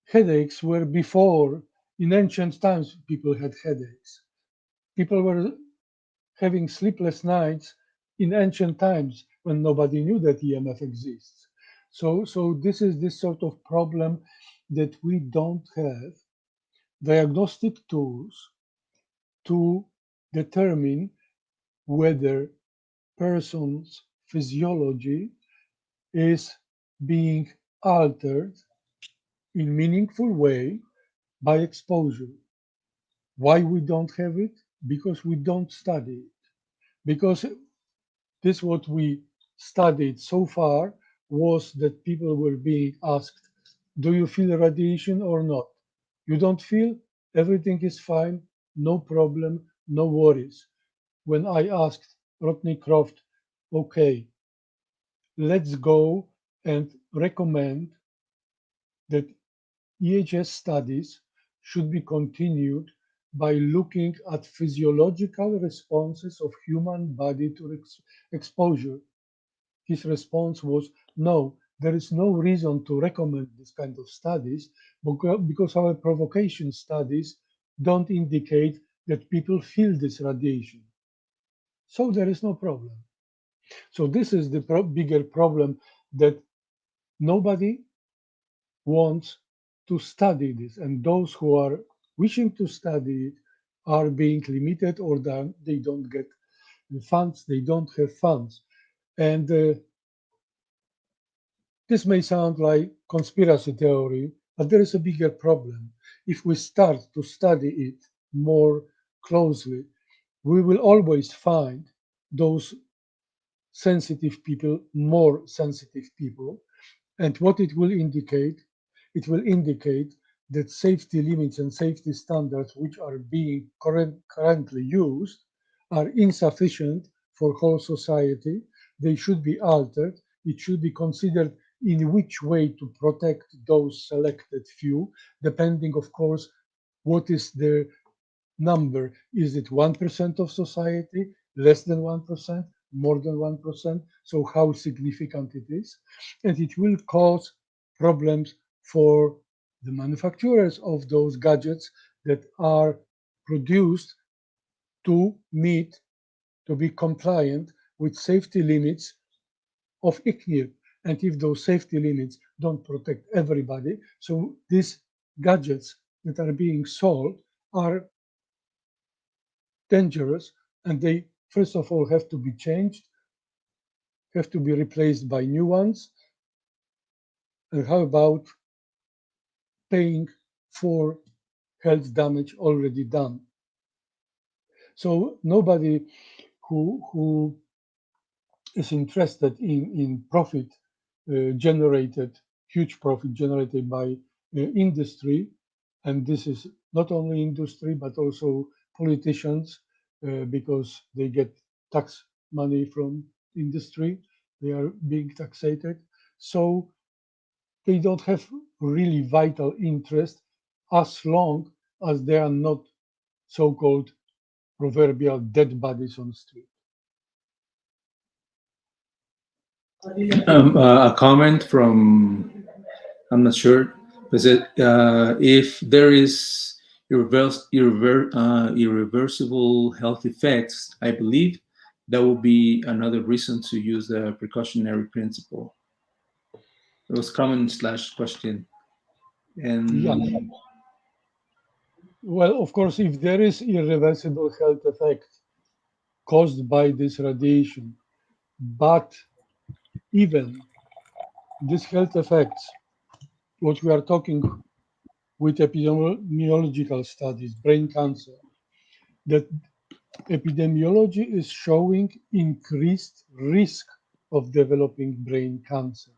Headaches were before, in ancient times, people had headaches. People were having sleepless nights in ancient times when nobody knew that EMF exists. So this is this sort of problem that we don't have diagnostic tools to determine whether person's physiology is being altered in meaningful way by exposure. Why we don't have it? Because we don't study it. Because this what we studied so far was that people were being asked, do you feel radiation or not? You don't feel? Everything is fine, no problem, no worries. When I asked Rodney Croft, okay, let's go and recommend that EHS studies should be continued by looking at physiological responses of human body to exposure. His response was, no, there is no reason to recommend this kind of studies because our provocation studies don't indicate that people feel this radiation. So there is no problem. So this is the bigger problem, that nobody wants to study this, and those who are wishing to study it are being limited, or they don't get funds, they don't have funds. And this may sound like conspiracy theory, but there is a bigger problem. If we start to study it more closely, we will always find those sensitive people, more sensitive people. And what it will indicate, it will indicate that safety limits and safety standards which are being currently used are insufficient for whole society. They should be altered. It should be considered in which way to protect those selected few, depending, of course, what is the number. Is it 1% of society, less than 1%, more than 1%? So how significant it is. And it will cause problems for the manufacturers of those gadgets that are produced to meet, to be compliant with safety limits of ICNIR. And if those safety limits don't protect everybody, so these gadgets that are being sold are dangerous, and they first of all have to be changed, have to be replaced by new ones. And how about paying for health damage already done? So nobody who is interested in profit generated, huge profit generated by industry, and this is not only industry but also politicians, because they get tax money from industry, they are being taxated. So they don't have really vital interest as long as they are not so-called proverbial dead bodies on the street. A comment from, I'm not sure, is it if there is irreversible health effects, I believe that will be another reason to use the precautionary principle. It was comment / question. And Yeah. Well, of course, if there is irreversible health effect caused by this radiation, but even these health effects, what we are talking with epidemiological studies, brain cancer, that epidemiology is showing increased risk of developing brain cancer.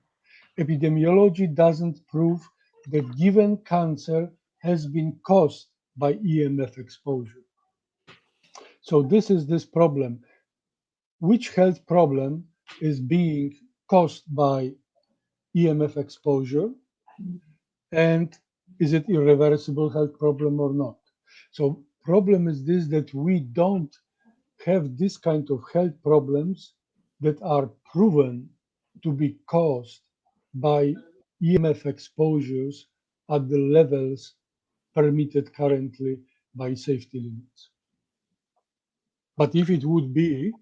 Epidemiology doesn't prove that given cancer has been caused by EMF exposure. So this is this problem. Which health problem is being caused by EMF exposure, and is it irreversible health problem or not? So problem is this, that we don't have this kind of health problems that are proven to be caused by EMF exposures at the levels permitted currently by safety limits. But if it would be,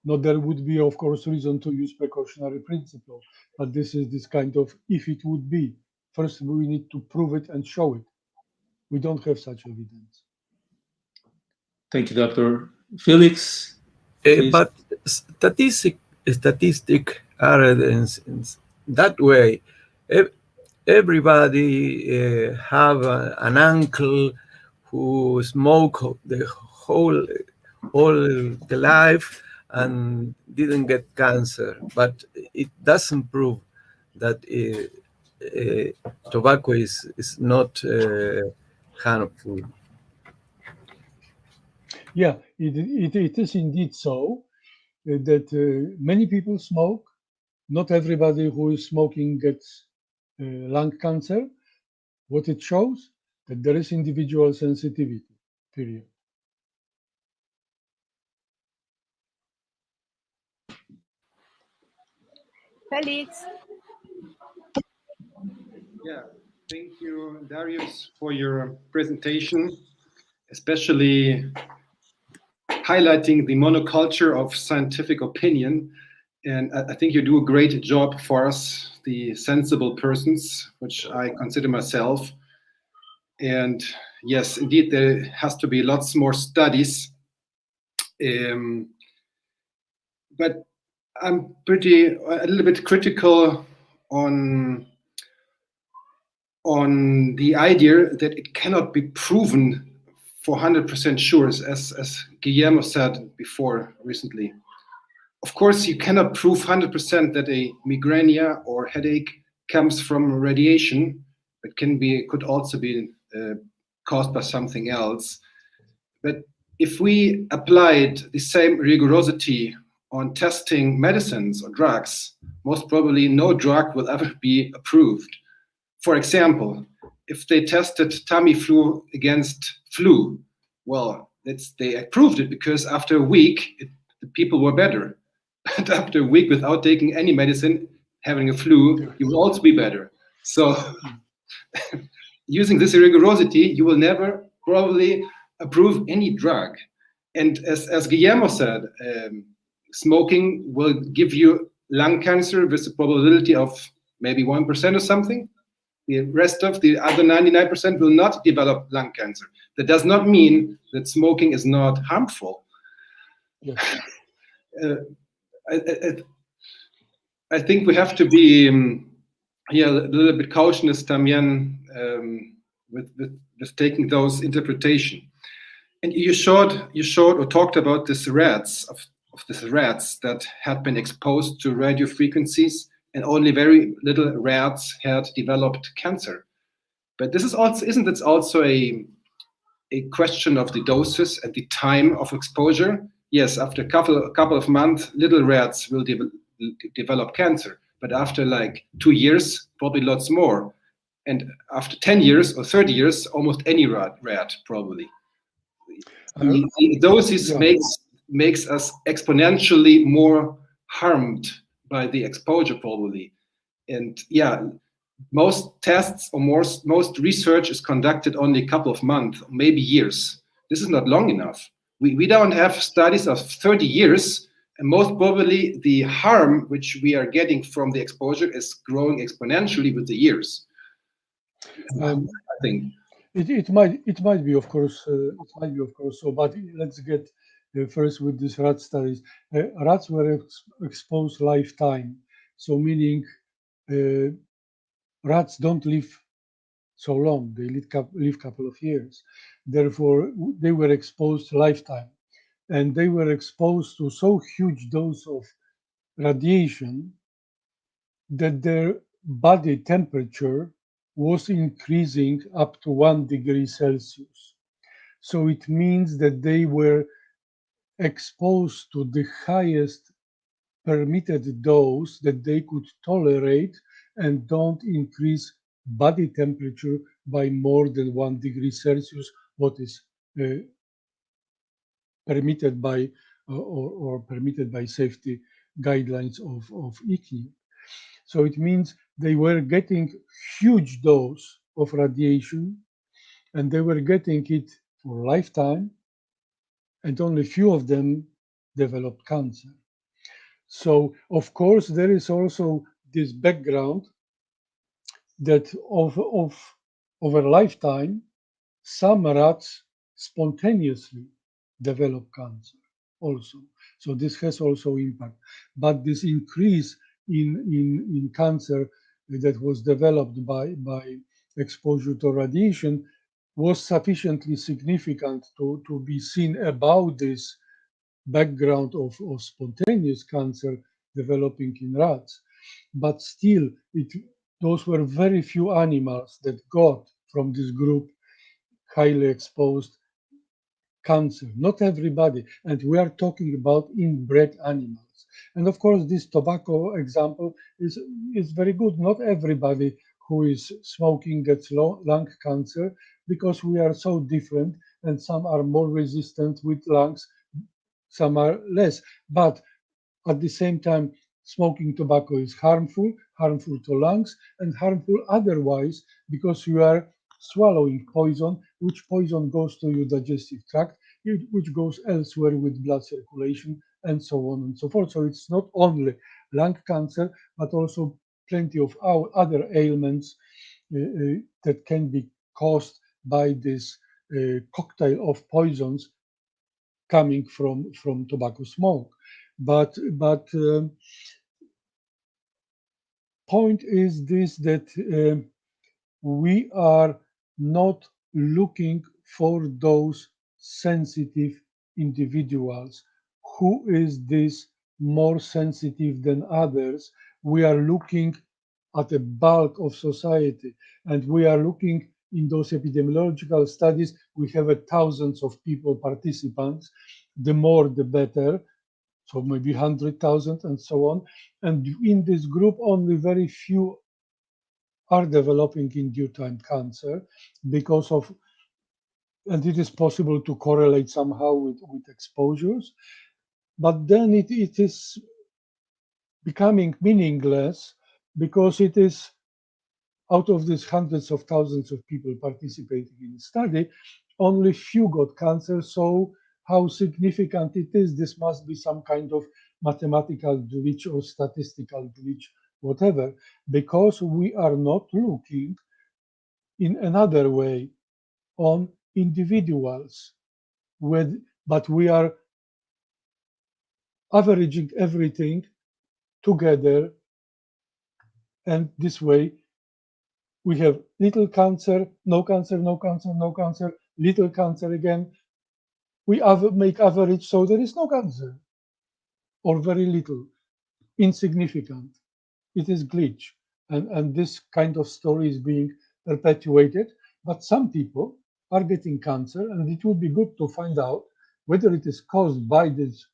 no, there would be, of course, reason to use precautionary principle. But this is this kind of if it would be. First, we need to prove it and show it. We don't have such evidence. Thank you, Dr. Felix. But statistic are in that way. Everybody have an uncle who smoke the whole all the life and didn't get cancer, but it doesn't prove that tobacco is not harmful. Yeah, it is indeed so that many people smoke. Not everybody who is smoking gets lung cancer. What it shows, that there is individual sensitivity, period. Felix. Yeah, thank you, Dariusz, for your presentation, especially highlighting the monoculture of scientific opinion. And I think you do a great job for us, the sensible persons, which I consider myself. And yes, indeed, there has to be lots more studies. But I'm a little bit critical on the idea that it cannot be proven for 100% sure, as Guillermo said before recently. Of course, you cannot prove 100% that a migraine or headache comes from radiation. It could also be caused by something else. But if we applied the same rigorosity on testing medicines or drugs, most probably no drug will ever be approved. For example, if they tested Tamiflu against flu, well, they approved it because after a week, the people were better. But after a week without taking any medicine, having a flu, you will also be better. So using this rigorosity, you will never probably approve any drug. And as Guillermo said, smoking will give you lung cancer with a probability of maybe 1% or something. The rest of the other 99% will not develop lung cancer. That does not mean that smoking is not harmful. Yes. I think we have to be here a little bit cautious, Damian, with taking those interpretation. And you showed or talked about this rats of these rats that had been exposed to radio frequencies, and only very little rats had developed cancer. But this is also, isn't it also a question of the doses and the time of exposure? Yes, after a couple of months, little rats will develop cancer, but after like 2 years, probably lots more. And after 10 years or 30 years, almost any rat probably. The doses makes us exponentially more harmed by the exposure probably. And yeah, most tests or most research is conducted only a couple of months, maybe years. This is not long enough. We don't have studies of 30 years, and most probably the harm which we are getting from the exposure is growing exponentially with the years. I think it might be, of course, so. But let's get first with these rat studies. Rats were exposed lifetime, so meaning rats don't live so long; they live couple of years. Therefore, they were exposed lifetime, and they were exposed to so huge dose of radiation that their body temperature was increasing up to 1 degree Celsius. So it means that they were exposed to the highest permitted dose that they could tolerate and don't increase body temperature by more than 1 degree Celsius, what is permitted by or permitted by safety guidelines of ICNIRP. So it means they were getting huge dose of radiation, and they were getting it for lifetime, and only few of them developed cancer. So of course there is also this background that over lifetime, some rats spontaneously develop cancer also. So this has also impact. But this increase in cancer that was developed by exposure to radiation was sufficiently significant to be seen above this background of spontaneous cancer developing in rats. But still, those were very few animals that got from this group highly exposed cancer, not everybody. And we are talking about inbred animals. And of course, this tobacco example is very good. Not everybody who is smoking gets lung cancer, because we are so different, and some are more resistant with lungs, some are less. But at the same time, smoking tobacco is harmful to lungs, and harmful otherwise, because you are swallowing poison, which poison goes to your digestive tract, which goes elsewhere with blood circulation, and so on and so forth. So it's not only lung cancer, but also plenty of other ailments that can be caused by this cocktail of poisons coming from tobacco smoke. But point is this, that we are not looking for those sensitive individuals. Who is this more sensitive than others? We are looking at a bulk of society, and we are looking in those epidemiological studies. We have thousands of people, participants. The more, the better. so maybe 100,000 and so on. And in this group, only very few are developing in due time cancer because of, and it is possible to correlate somehow with exposures, but then it is becoming meaningless because it is out of these hundreds of thousands of people participating in the study, only few got cancer. So how significant it is, this must be some kind of mathematical glitch or statistical glitch, whatever, because we are not looking in another way on individuals, but we are averaging everything together, and this way we have little cancer, no cancer, no cancer, no cancer, little cancer again. We make average, so there is no cancer, or very little, insignificant. It is glitch, and this kind of story is being perpetuated. But some people are getting cancer, and it would be good to find out whether it is caused by this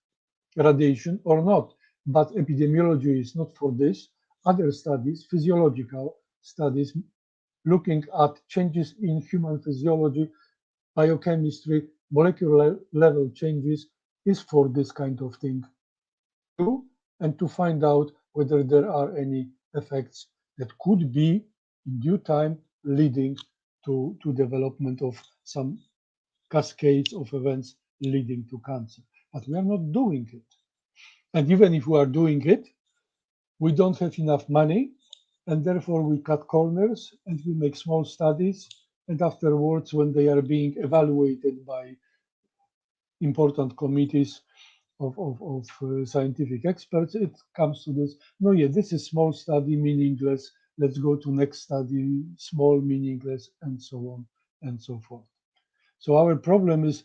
radiation or not. But epidemiology is not for this. Other studies, physiological studies, looking at changes in human physiology, biochemistry, molecular level changes, is for this kind of thing too, and to find out whether there are any effects that could be in due time leading to development of some cascades of events leading to cancer. But we are not doing it. And even if we are doing it, we don't have enough money, and therefore we cut corners and we make small studies. And afterwards, when they are being evaluated by important committees of scientific experts, it comes to this: no, yeah, this is small study, meaningless. Let's go to next study, small, meaningless, and so on and so forth. So our problem is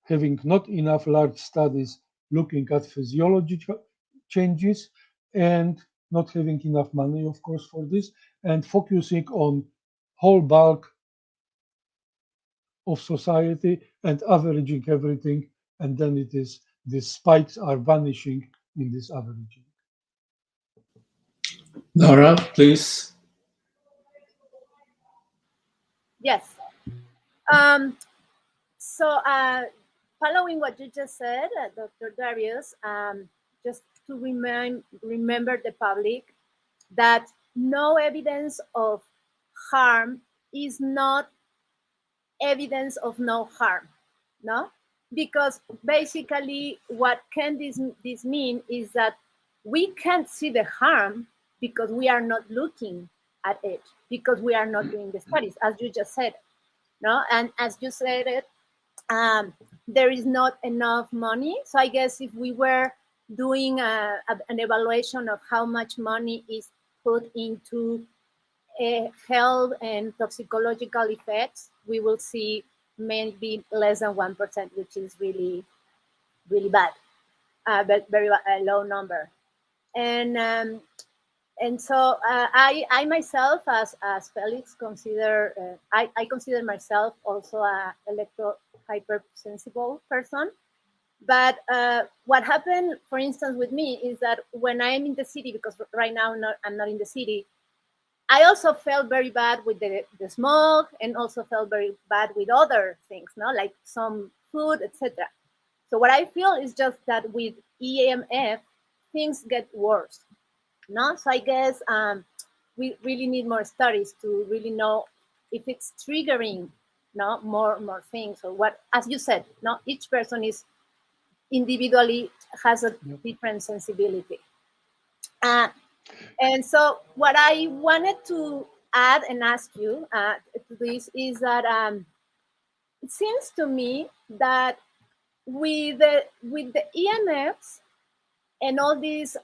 having not enough large studies looking at physiological changes, and not having enough money, of course, for this, and focusing on whole bulk of society and averaging everything, and then it is the spikes are vanishing in this averaging. Laura, please. Yes. So following what you just said, Dr. Dariusz, just to remember the public that no evidence of harm is not evidence of no harm, no? Because basically what can this mean is that we can't see the harm because we are not looking at it, because we are not doing the studies, as you just said, no? And as you said it, there is not enough money. So I guess if we were doing an evaluation of how much money is put into health and toxicological effects, we will see maybe less than 1%, which is really, really bad, but very low number. And so I myself, as Felix, consider I consider myself also a electro hypersensible person. But what happened, for instance, with me is that when I'm in the city, because right now I'm not in the city, I also felt very bad with the smoke, and also felt very bad with other things, no, like some food, etc. So what I feel is just that with EMF, things get worse. No, so I guess we really need more studies to really know if it's triggering, no, more things, or what, as you said, no, each person is individually has a different sensibility. And so what I wanted to add and ask you to this is that it seems to me that with the EMFs and all this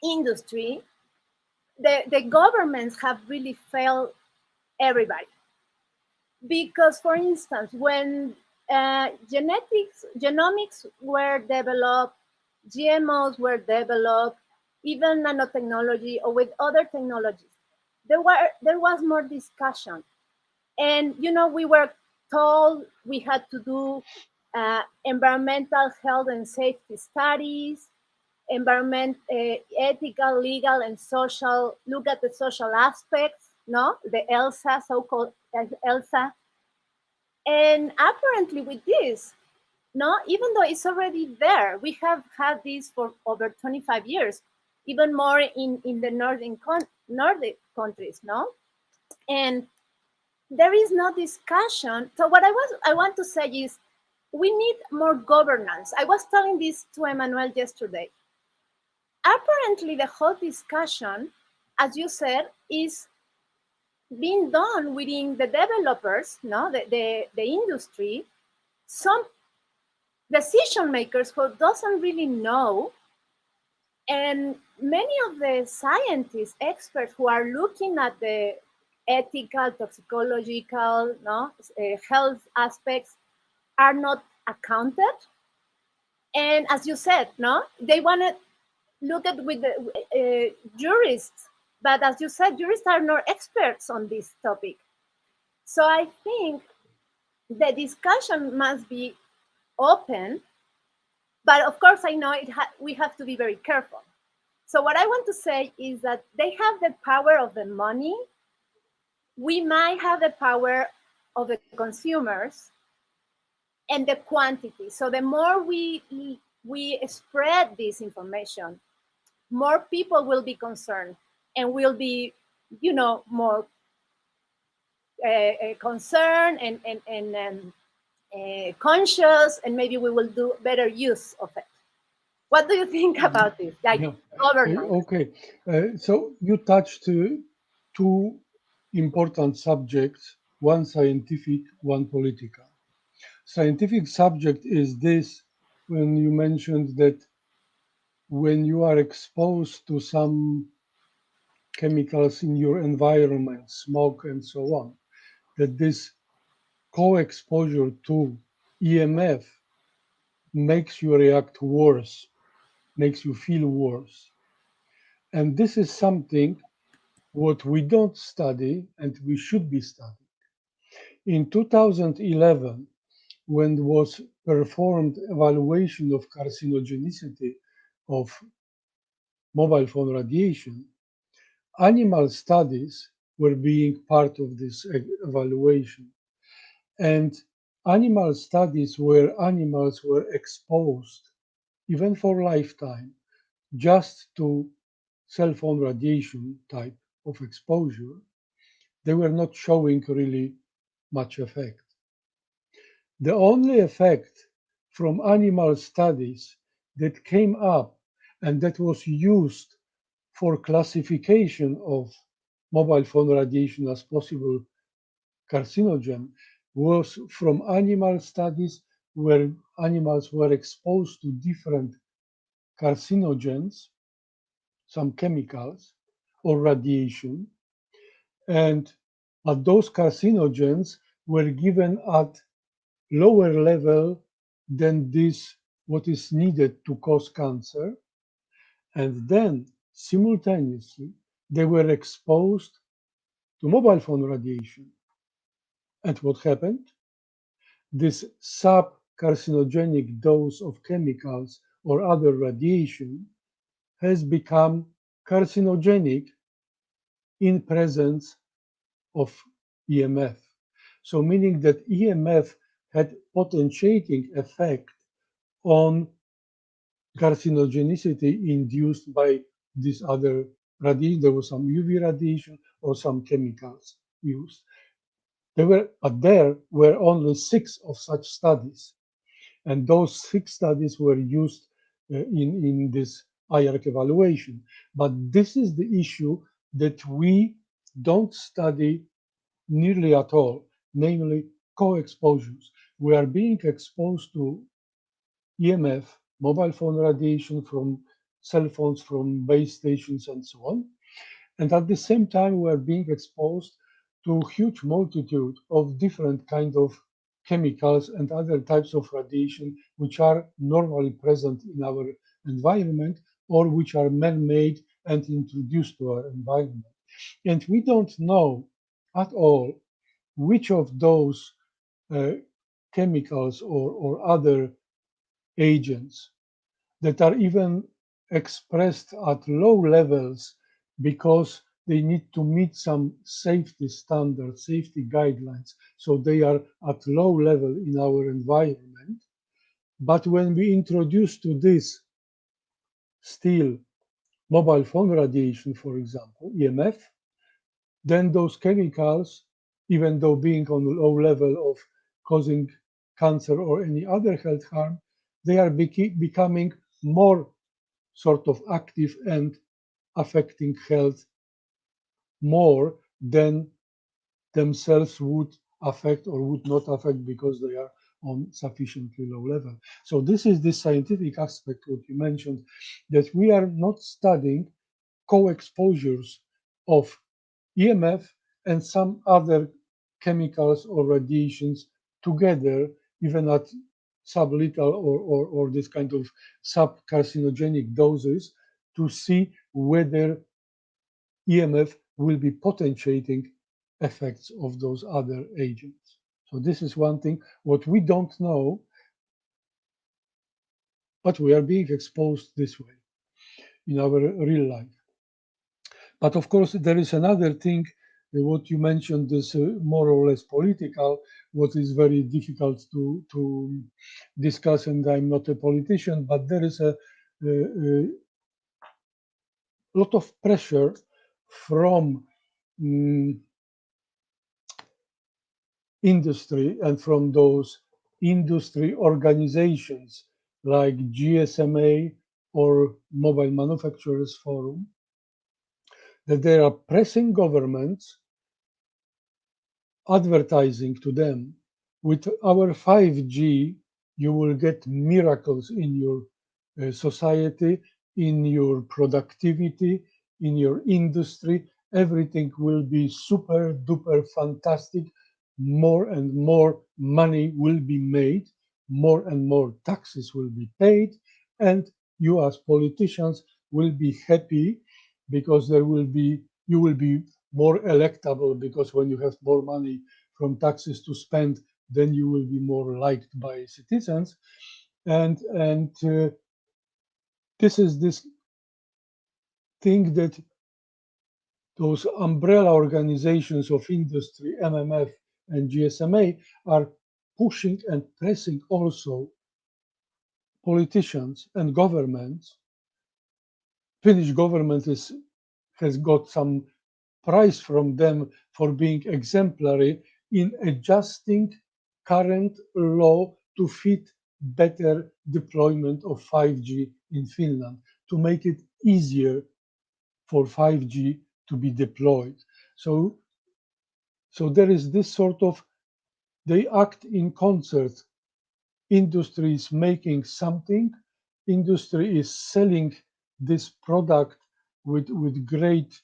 industry, the governments have really failed everybody. Because, for instance, when genomics were developed, GMOs were developed, even nanotechnology or with other technologies, there was more discussion. And, you know, we were told we had to do environmental health and safety studies, ethical, legal, and social, look at the social aspects, no? The ELSA, so-called ELSA. And apparently with this, no, even though it's already there, we have had this for over 25 years, even more in the Nordic countries, no? And there is no discussion. So what I want to say is we need more governance. I was telling this to Emmanuel yesterday. Apparently the whole discussion, as you said, is being done within the developers, no, the industry, some decision makers who doesn't really know, and many of the scientists, experts who are looking at the ethical, toxicological, no, health aspects are not accounted. And as you said, no, they want to look at with the jurists, but as you said, jurists are not experts on this topic. So I think the discussion must be open, but of course I know we have to be very careful. So what I want to say is that they have the power of the money. We might have the power of the consumers and the quantity. So the more we spread this information, more people will be concerned and will be, more concerned and conscious, and maybe we will do better use of it. What do you think about this? Like governance? Okay, so you touched two important subjects, one scientific, one political. Scientific subject is this, when you mentioned that when you are exposed to some chemicals in your environment, smoke and so on, that this co-exposure to EMF makes you react worse, makes you feel worse. And this is something what we don't study and we should be studying. In 2011, when was performed evaluation of carcinogenicity of mobile phone radiation, animal studies were being part of this evaluation. And animal studies where animals were exposed, even for lifetime, just to cell phone radiation type of exposure, they were not showing really much effect. The only effect from animal studies that came up and that was used for classification of mobile phone radiation as possible carcinogen was from animal studies where animals were exposed to different carcinogens, some chemicals or radiation, and those carcinogens were given at lower level than this what is needed to cause cancer, and then simultaneously they were exposed to mobile phone radiation. And what happened? This sub-carcinogenic dose of chemicals or other radiation has become carcinogenic in presence of EMF. So meaning that EMF had potentiating effect on carcinogenicity induced by this other radiation. There was some UV radiation or some chemicals used. But there were only 6 of such studies. And those 6 studies were used in this IARC evaluation. But this is the issue that we don't study nearly at all, namely co-exposures. We are being exposed to EMF, mobile phone radiation from cell phones, from base stations, and so on. And at the same time, we are being exposed to a huge multitude of different kinds of chemicals and other types of radiation which are normally present in our environment or which are man-made and introduced to our environment. And we don't know at all which of those chemicals or other agents that are even expressed at low levels because they need to meet some safety standards, safety guidelines. So they are at low level in our environment. But when we introduce to this still mobile phone radiation, for example, EMF, then those chemicals, even though being on a low level of causing cancer or any other health harm, they are becoming more sort of active and affecting health more than themselves would affect or would not affect because they are on sufficiently low level. So this is the scientific aspect what you mentioned, that we are not studying co-exposures of EMF and some other chemicals or radiations together, even at sublethal or this kind of subcarcinogenic doses, to see whether EMF will be potentiating effects of those other agents. So this is one thing. What we don't know, but we are being exposed this way in our real life. But of course, there is another thing, what you mentioned is more or less political, what is very difficult to discuss, and I'm not a politician, but there is a lot of pressure from industry and from those industry organizations like GSMA or Mobile Manufacturers Forum, that they are pressing governments, advertising to them, with our 5G, you will get miracles in your society, in your productivity, in your industry. Everything will be super duper fantastic. More and more money will be made, more and more taxes will be paid, and you as politicians will be happy because you will be more electable, because when you have more money from taxes to spend, then you will be more liked by citizens. And this is this thing that those umbrella organizations of industry, MMF and GSMA, are pushing and pressing also politicians and governments. Finnish government has got some prize from them for being exemplary in adjusting current law to fit better deployment of 5G in Finland, to make it easier for 5G to be deployed. So there is this sort of, they act in concert. Industry is making something, industry is selling this product with great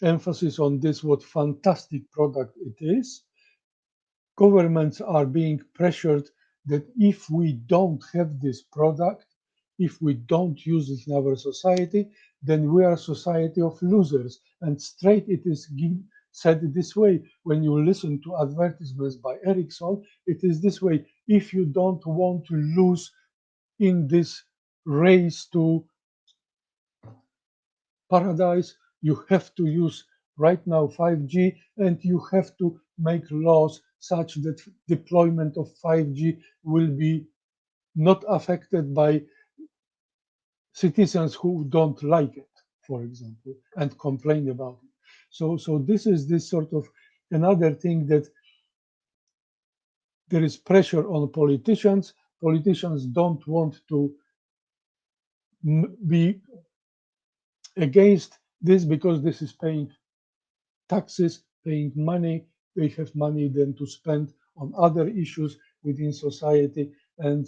emphasis on this, what fantastic product it is. Governments are being pressured that if we don't have this product, if we don't use it in our society, then we are a society of losers. And straight it is said this way. When you listen to advertisements by Ericsson, it is this way. If you don't want to lose in this race to paradise, you have to use right now 5G, and you have to make laws such that deployment of 5G will be not affected by citizens who don't like it, for example, and complain about it. So this is this sort of another thing, that there is pressure on politicians. Politicians don't want to be against this because this is paying taxes, paying money. They have money then to spend on other issues within society. And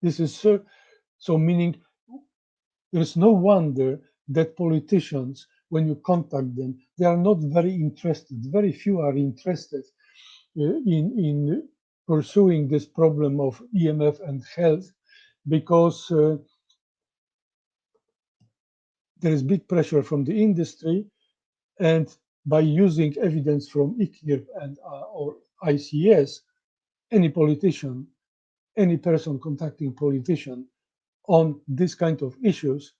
this is so meaning there's no wonder that politicians, when you contact them, they are not very interested. Very few are interested in pursuing this problem of EMF and health, because there is big pressure from the industry, and by using evidence from ICNIRP and or ICS, any politician, any person contacting politician on this kind of issues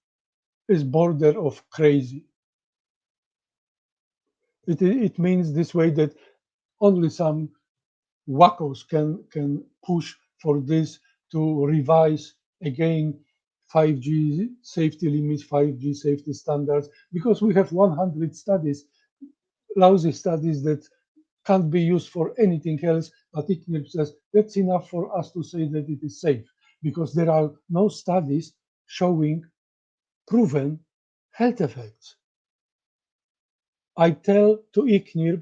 is border of crazy. It means this way that only some wackos can push for this to revise again 5G safety limits, 5G safety standards, because we have 100 studies, lousy studies that can't be used for anything else. But ICNIRP says that's enough for us to say that it is safe, because there are no studies showing proven health effects. I tell to ICNIRP,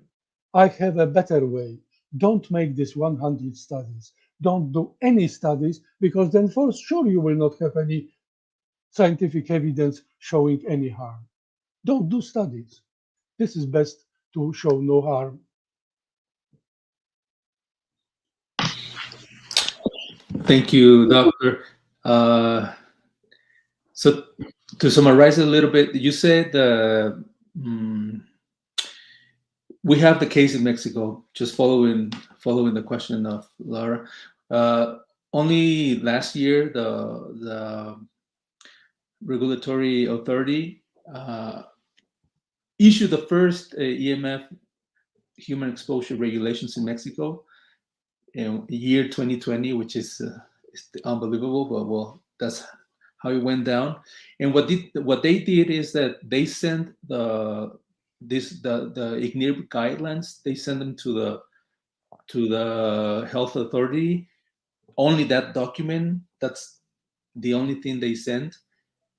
I have a better way. Don't make this 100 studies. Don't do any studies, because then for sure you will not have any scientific evidence showing any harm. Don't do studies. This is best to show no harm. Thank you, Doctor. So to summarize a little bit, you said we have the case in Mexico. Just following the question of Laura. Only last year, the regulatory authority issued the first EMF human exposure regulations in Mexico in year 2020, which is unbelievable, but well, that's how it went down. And what they did is that they sent the ICNIRP guidelines. They sent them to the health authority. Only that document. That's the only thing they sent.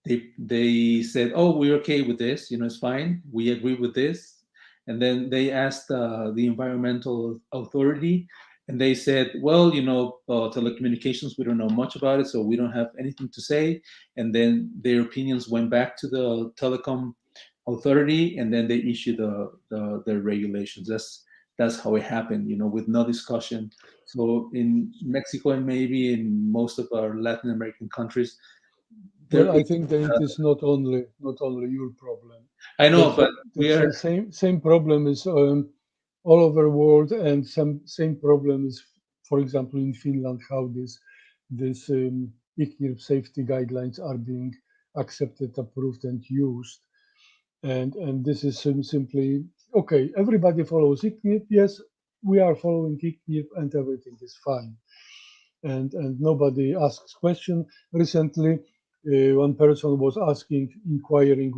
They said, "Oh, we're okay with this. It's fine. We agree with this." And then they asked the environmental authority, and they said, "Well, telecommunications, we don't know much about it, so we don't have anything to say." And then their opinions went back to the telecom authority, and then they issued the regulations. That's how it happened, with no discussion. So in Mexico and maybe in most of our Latin American countries, well, I think that it is not only your problem. I know, but the same problem is all over the world, and same problem is, for example, in Finland, how this ICNIRP safety guidelines are being accepted, approved, and used. And this is simply okay. Everybody follows ICNIRP. Yes, we are following ICNIRP, and everything is fine. And nobody asks question. Recently, one person was inquiring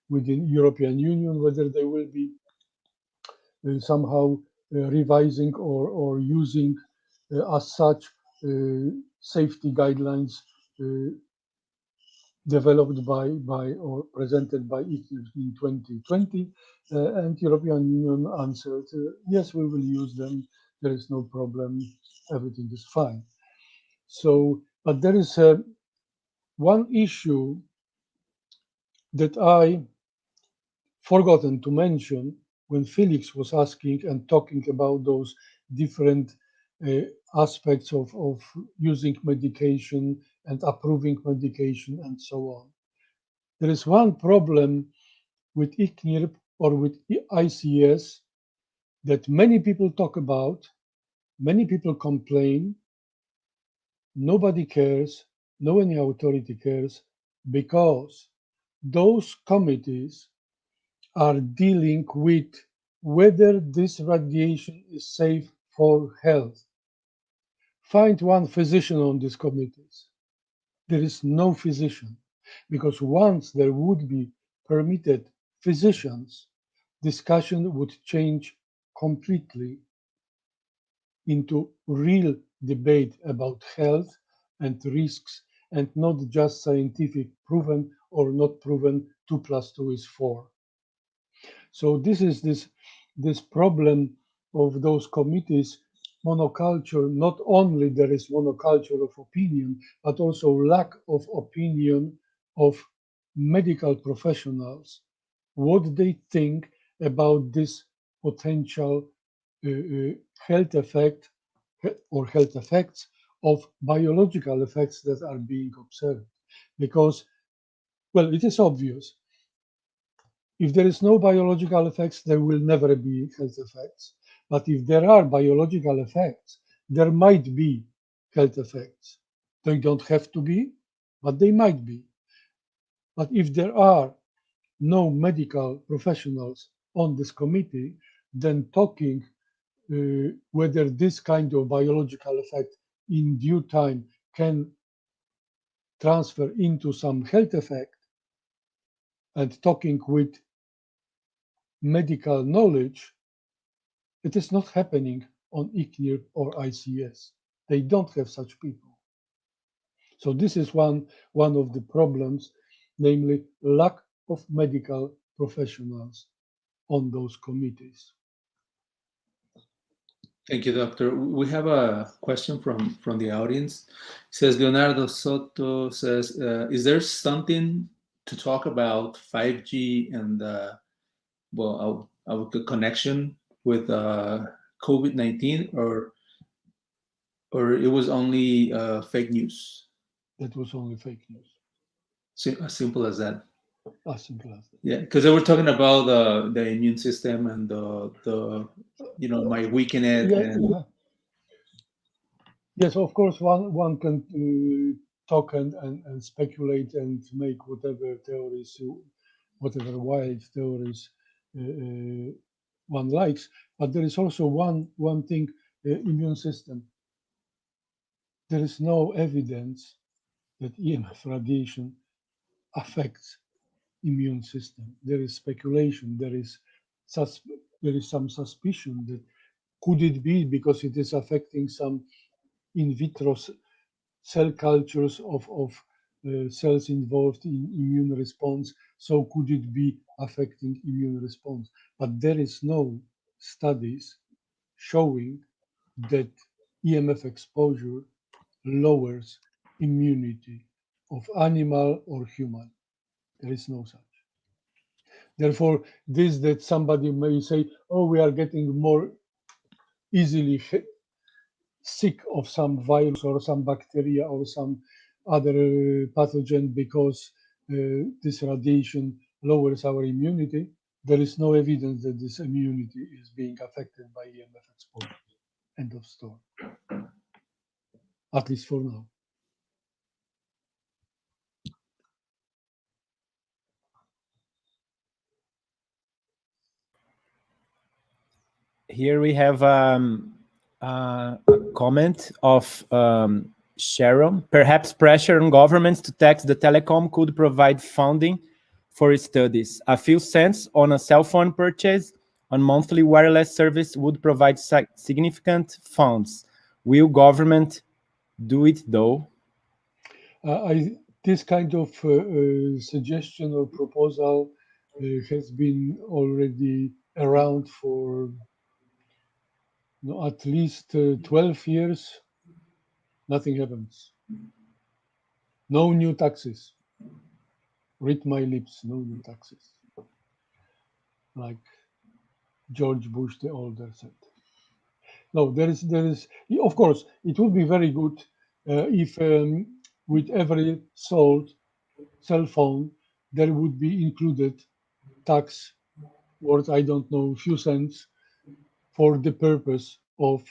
within European Union whether they will be somehow revising or using as such safety guidelines developed by or presented by ICNIRP in 2020, and European Union answered, yes, we will use them. There is no problem. Everything is fine. So, but there is one issue that I forgotten to mention when Felix was asking and talking about those different aspects of using medication and approving medication and so on. There is one problem with ICNIRP or with ICS that many people talk about, many people complain, nobody cares, no any authority cares, because those committees are dealing with whether this radiation is safe for health. Find one physician on these committees. There is no physician, because once there would be permitted physicians, discussion would change completely into real debate about health and risks, and not just scientific proven or not proven 2 + 2 is 4. So this is this problem of those committees, monoculture. Not only there is monoculture of opinion, but also lack of opinion of medical professionals, what they think about this potential health effect or health effects of biological effects that are being observed. Because, well, it is obvious. If there is no biological effects, there will never be health effects. But if there are biological effects, there might be health effects. They don't have to be, but they might be. But if there are no medical professionals on this committee, then talking whether this kind of biological effect in due time can transfer into some health effect, and talking with medical knowledge, it is not happening on ICNIR or ICS. They don't have such people. So this is one of the problems, namely lack of medical professionals on those committees. Thank you, Doctor. We have a question from the audience. It says Leonardo Soto says, is there something to talk about 5G and our connection with COVID-19, or it was only fake news? That was only fake news. As simple as that. As simple as that. Yeah, because they were talking about the immune system and the my weakened. Yeah, and yeah. Yes, of course, one can talk and speculate and make whatever theories, whatever wild theories one likes. But there is also one thing: immune system. There is no evidence that EMF radiation affects immune system. There is speculation. There is some suspicion that could it be because it is affecting some in vitro cell cultures of cells involved in immune response. So could it be affecting immune response? But there is no studies showing that EMF exposure lowers immunity of animal or human. There is no such. Therefore, this that somebody may say, oh, we are getting more easily sick of some virus or some bacteria or some other pathogen because this radiation lowers our immunity. There is no evidence that this immunity is being affected by EMF exposure. End of story. At least for now. Here we have a comment of Sharon. Perhaps pressure on governments to tax the telecom could provide funding for studies. A few cents on a cell phone purchase on monthly wireless service would provide significant funds. Will government do it though? This kind of suggestion or proposal has been already around for at least 12 years. Nothing happens. No new taxes. Read my lips, no new taxes. Like George Bush the older said. No, there is, of course, it would be very good if with every sold cell phone, there would be included tax worth, I don't know, a few cents for the purpose of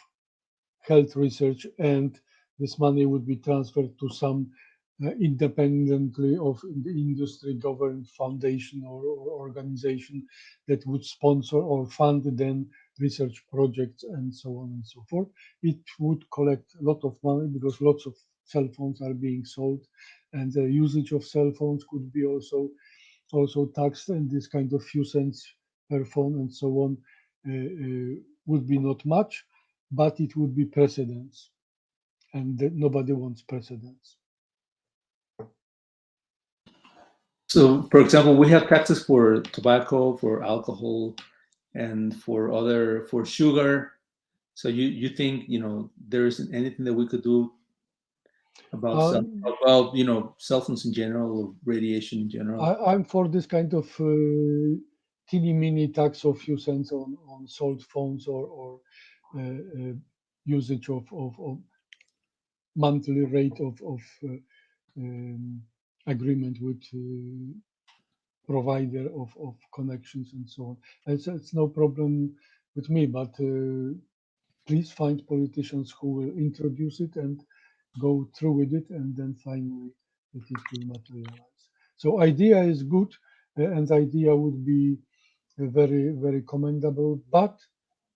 health research, and this money would be transferred to some independently of the industry governed foundation or organization that would sponsor or fund then research projects and so on and so forth. It would collect a lot of money because lots of cell phones are being sold, and the usage of cell phones could be also taxed, and this kind of few cents per phone and so on would be not much, but it would be precedence, and nobody wants precedence. So, for example, we have taxes for tobacco, for alcohol, and for sugar. So you think there isn't anything that we could do about cell phones in general, or radiation in general? I'm for this kind of teeny mini tax of few cents on sold phones or usage of monthly rate of agreement with provider of connections and so on. It's no problem with me, but please find politicians who will introduce it and go through with it, and then finally that it will materialize. So idea is good, and idea would be very, very commendable, but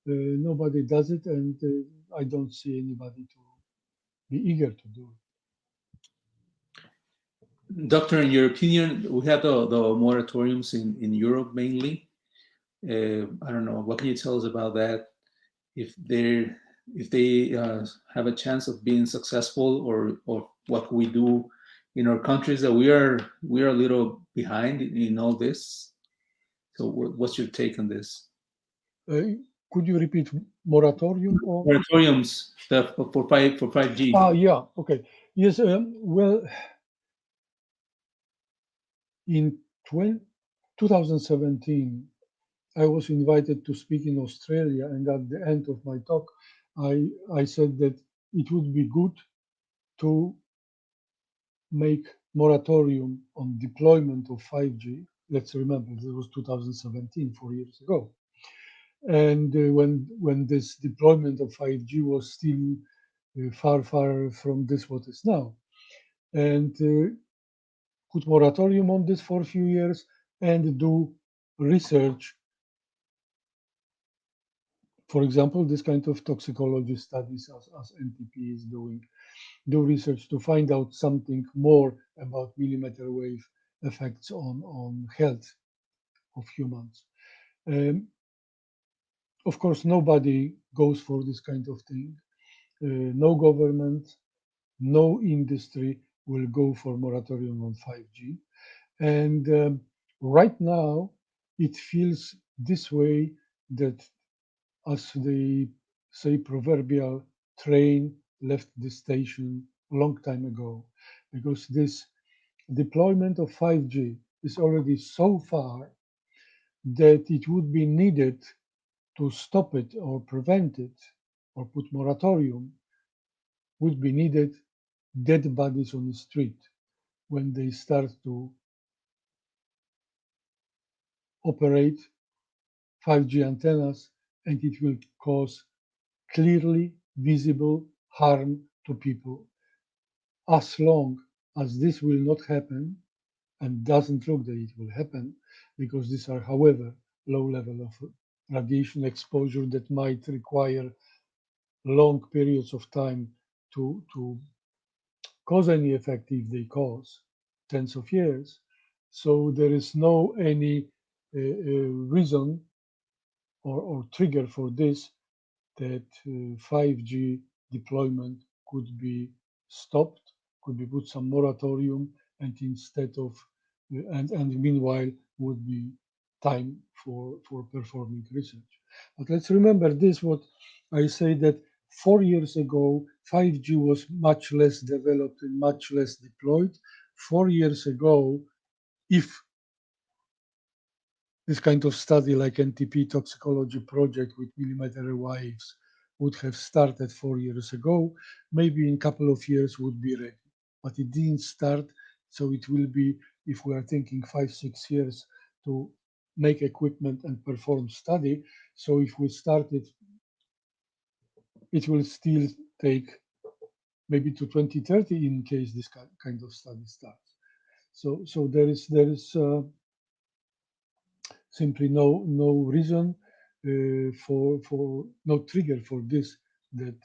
nobody does it, and I don't see anybody to be eager to do it. Doctor, in your opinion, we have the moratoriums in Europe mainly. I don't know. What can you tell us about that? If they have a chance of being successful, or what we do in our countries, that we are a little behind in all this. So what's your take on this? Could you repeat moratorium or Moratoriums for 5G? Yeah, okay. Yes, well, in 2017, I was invited to speak in Australia, and at the end of my talk, I said that it would be good to make moratorium on deployment of 5G. Let's remember, this was 2017, 4 years ago. And when this deployment of 5G was still far from this what is now. And put moratorium on this for a few years and do research. For example, this kind of toxicology studies as NTP is doing, do research to find out something more about millimeter wave effects on health of humans. Of course, nobody goes for this kind of thing. No government, no industry will go for moratorium on 5G. And right now, it feels this way that, as they say, proverbial train left the station a long time ago, because this deployment of 5G is already so far that it would be needed to stop it or prevent it or put moratorium, would be needed dead bodies on the street when they start to operate 5G antennas, and it will cause clearly visible harm to people. As long as this will not happen, and doesn't look that it will happen, because these are, however, low level of radiation exposure that might require long periods of time to cause any effect, if they cause tens of years. So there is no any reason or trigger for this, that 5G deployment could be stopped, could be put some moratorium, and instead of and meanwhile would be time for performing research. But let's remember this, what I say, that 4 years ago 5G was much less developed and much less deployed. 4 years ago, if this kind of study like NTP toxicology project with millimeter waves would have started 4 years ago, maybe in a couple of years would be ready. But it didn't start, so it will be, if we are thinking 5-6 years to make equipment and perform study. So if we start it, it will still take maybe to 2030 in case this kind of study starts. So there is simply no reason for no trigger for this, that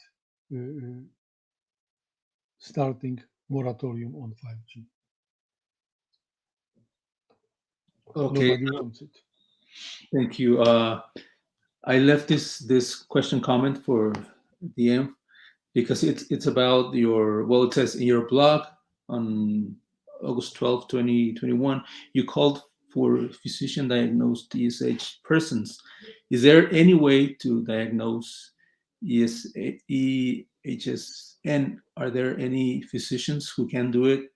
starting moratorium on 5G. Okay, Nobody wants it. thank you. I left this question comment for the end because it's about your, well, it says in your blog on August 12, 2021, you called for physician diagnosed ESH persons. Is there any way to diagnose EHSN? Are there any physicians who can do it?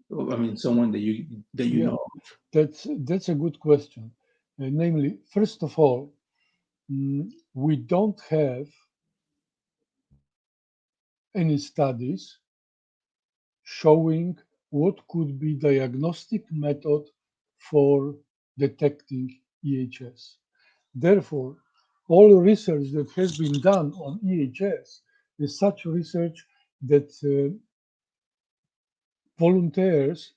I mean, someone that you know. That's a good question. Namely, first of all, we don't have any studies showing what could be diagnostic method for detecting EHS. Therefore, all research that has been done on EHS is such research that volunteers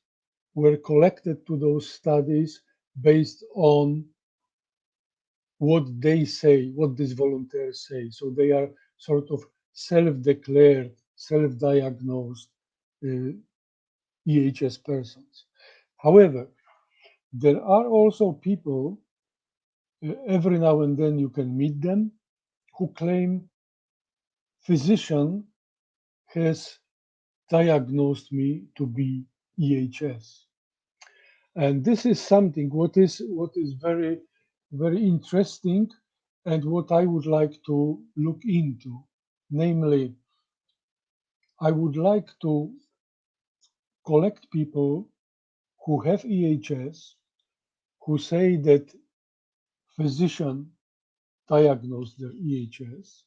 were collected to those studies based on what they say, what these volunteers say. So they are sort of self-declared, self-diagnosed EHS persons. However, there are also people, every now and then you can meet them, who claim physician has diagnosed me to be EHS. And this is something what is very, very interesting and what I would like to look into. Namely, I would like to collect people who have EHS, who say that physician diagnosed their EHS,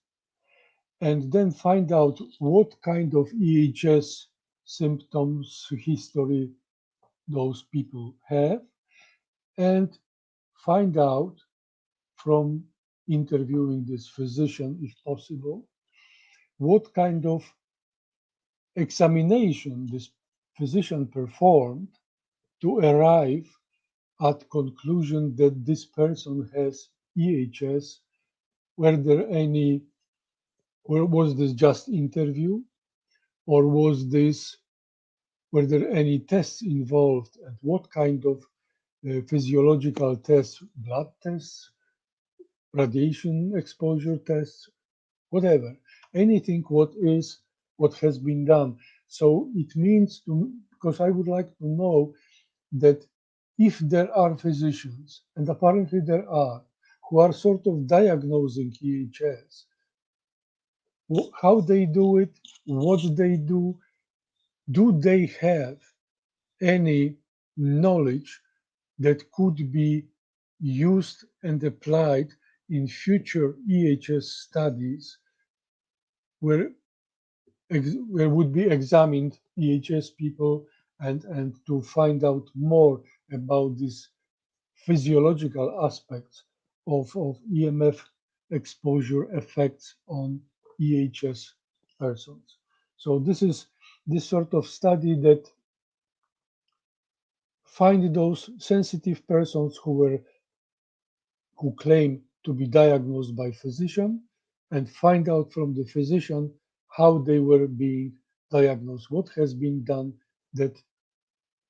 and then find out what kind of EHS symptoms, history those people have, and find out from interviewing this physician, if possible, what kind of examination this physician performed to arrive at conclusion that this person has EHS. Were there any, or was this just interview, or were there any tests involved, and what kind of physiological tests, blood tests, radiation exposure tests, whatever, anything what has been done. So it means because I would like to know that if there are physicians, and apparently there are, who are sort of diagnosing EHS, how they do it, what they do they have any knowledge that could be used and applied in future EHS studies where would be examined EHS people and to find out more about these physiological aspects of EMF exposure effects on EHS persons. So this is this sort of study that find those sensitive persons who claim to be diagnosed by physician and find out from the physician how they were being diagnosed, what has been done that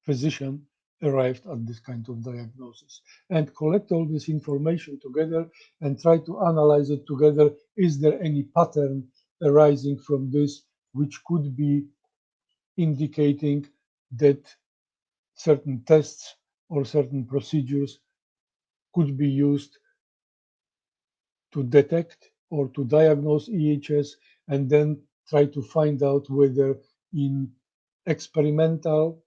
physician arrived at this kind of diagnosis, and collect all this information together and try to analyze it together. Is there any pattern arising from this which could be indicating that certain tests or certain procedures could be used to detect or to diagnose EHS, and then try to find out whether in experimental,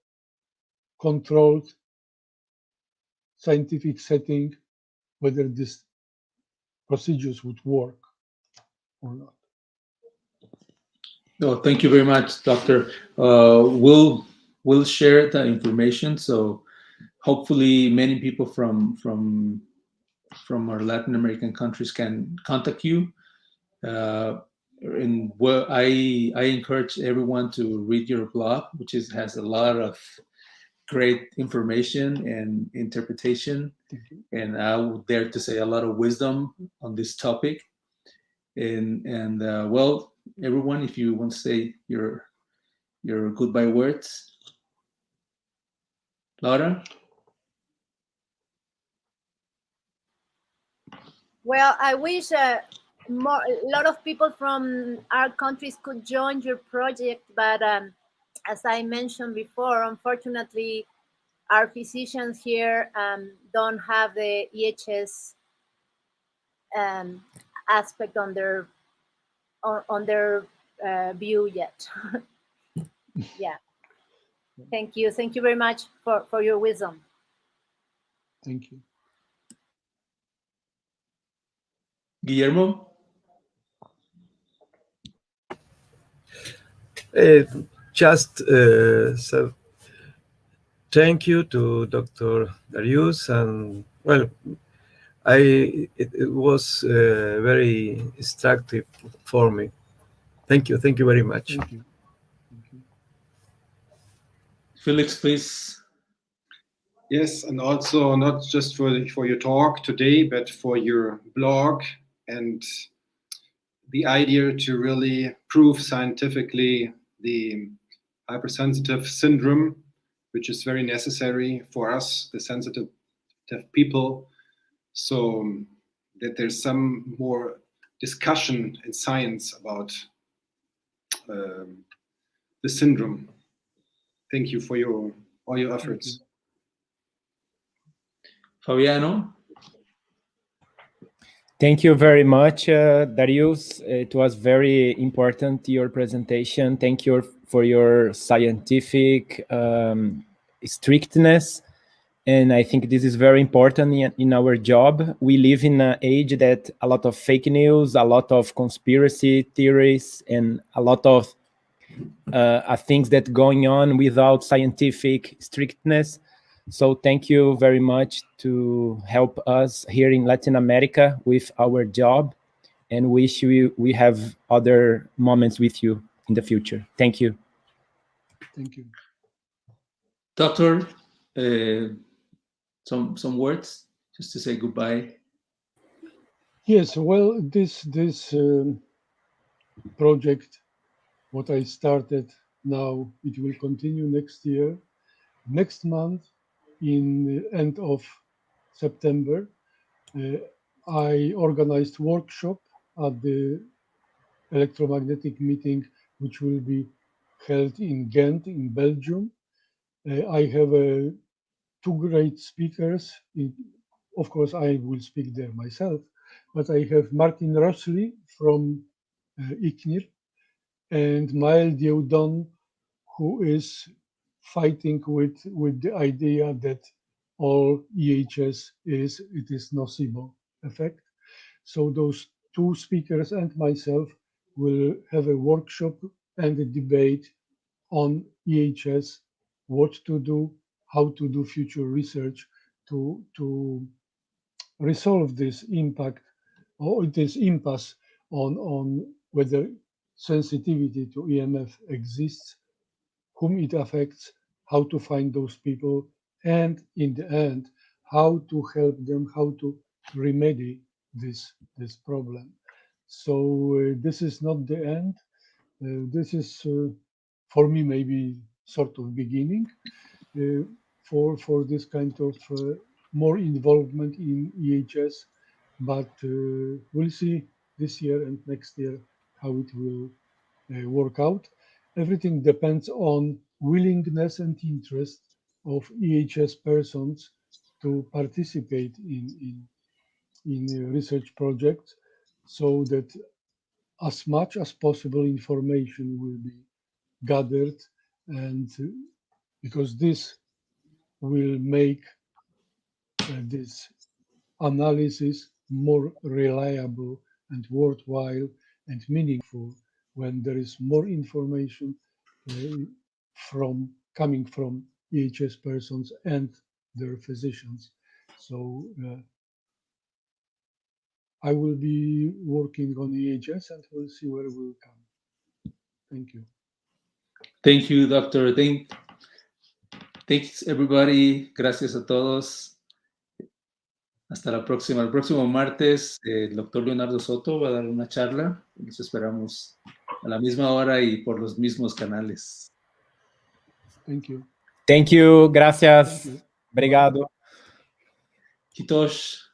controlled, scientific setting, whether these procedures would work or not. No, thank you very much, Doctor. We'll share the information, so hopefully many people from our Latin American countries can contact you. And I encourage everyone to read your blog, which has a lot of great information and interpretation, and I would dare to say a lot of wisdom on this topic. And well, everyone, if you want to say your goodbye words, Laura. Well, I wish a lot of people from our countries could join your project, but as I mentioned before, unfortunately, our physicians here don't have the EHS aspect on their view yet. Yeah. Thank you very much for your wisdom. Thank you. Guillermo. Just so thank you to Dr. Dariusz, and well, it was very instructive for me. Thank you very much. Thank you. Felix, please. Yes, and also not just for your talk today, but for your blog and the idea to really prove scientifically the hypersensitive syndrome, which is very necessary for us, the sensitive people, so that there's some more discussion in science about the syndrome. Thank you for all your efforts. Fabiano? Thank you very much, Dariusz. It was very important, your presentation. Thank you for your scientific strictness. And I think this is very important in our job. We live in an age that a lot of fake news, a lot of conspiracy theories, and a lot of things that going on without scientific strictness. So thank you very much to help us here in Latin America with our job, and wish we have other moments with you in the future. Thank you. Thank you. Doctor, some words just to say goodbye. Yes, well, this project, what I started now, it will continue next year. Next month, in the end of September, I organized workshop at the electromagnetic meeting, which will be held in Ghent, in Belgium. I have two great speakers. Of course, I will speak there myself, but I have Martin Rosli from ICNIR and Maël Dieudonné, who is fighting with the idea that all EHS is nocebo effect. So those two speakers and myself will have a workshop and a debate on EHS, what to do, how to do future research to resolve this impact or this impasse on whether sensitivity to EMF exists, whom it affects, how to find those people, and in the end, how to help them, how to remedy this problem. So this is not the end. This is for me maybe sort of beginning for this kind of more involvement in EHS, but we'll see this year and next year how it will work out. Everything depends on willingness and interest of EHS persons to participate in research projects, so that as much as possible information will be gathered, and because this will make this analysis more reliable and worthwhile and meaningful when there is more information coming from EHS persons and their physicians. So I will be working on EHS and we'll see where we'll come. Thank you. Thank you, Doctor. Thanks, everybody. Gracias a todos. Hasta la próxima. El próximo martes, el doctor Leonardo Soto va a dar una charla. Nos esperamos a la misma hora y por los mismos canales. Thank you. Thank you. Gracias. Thank you. Obrigado. Kitosh.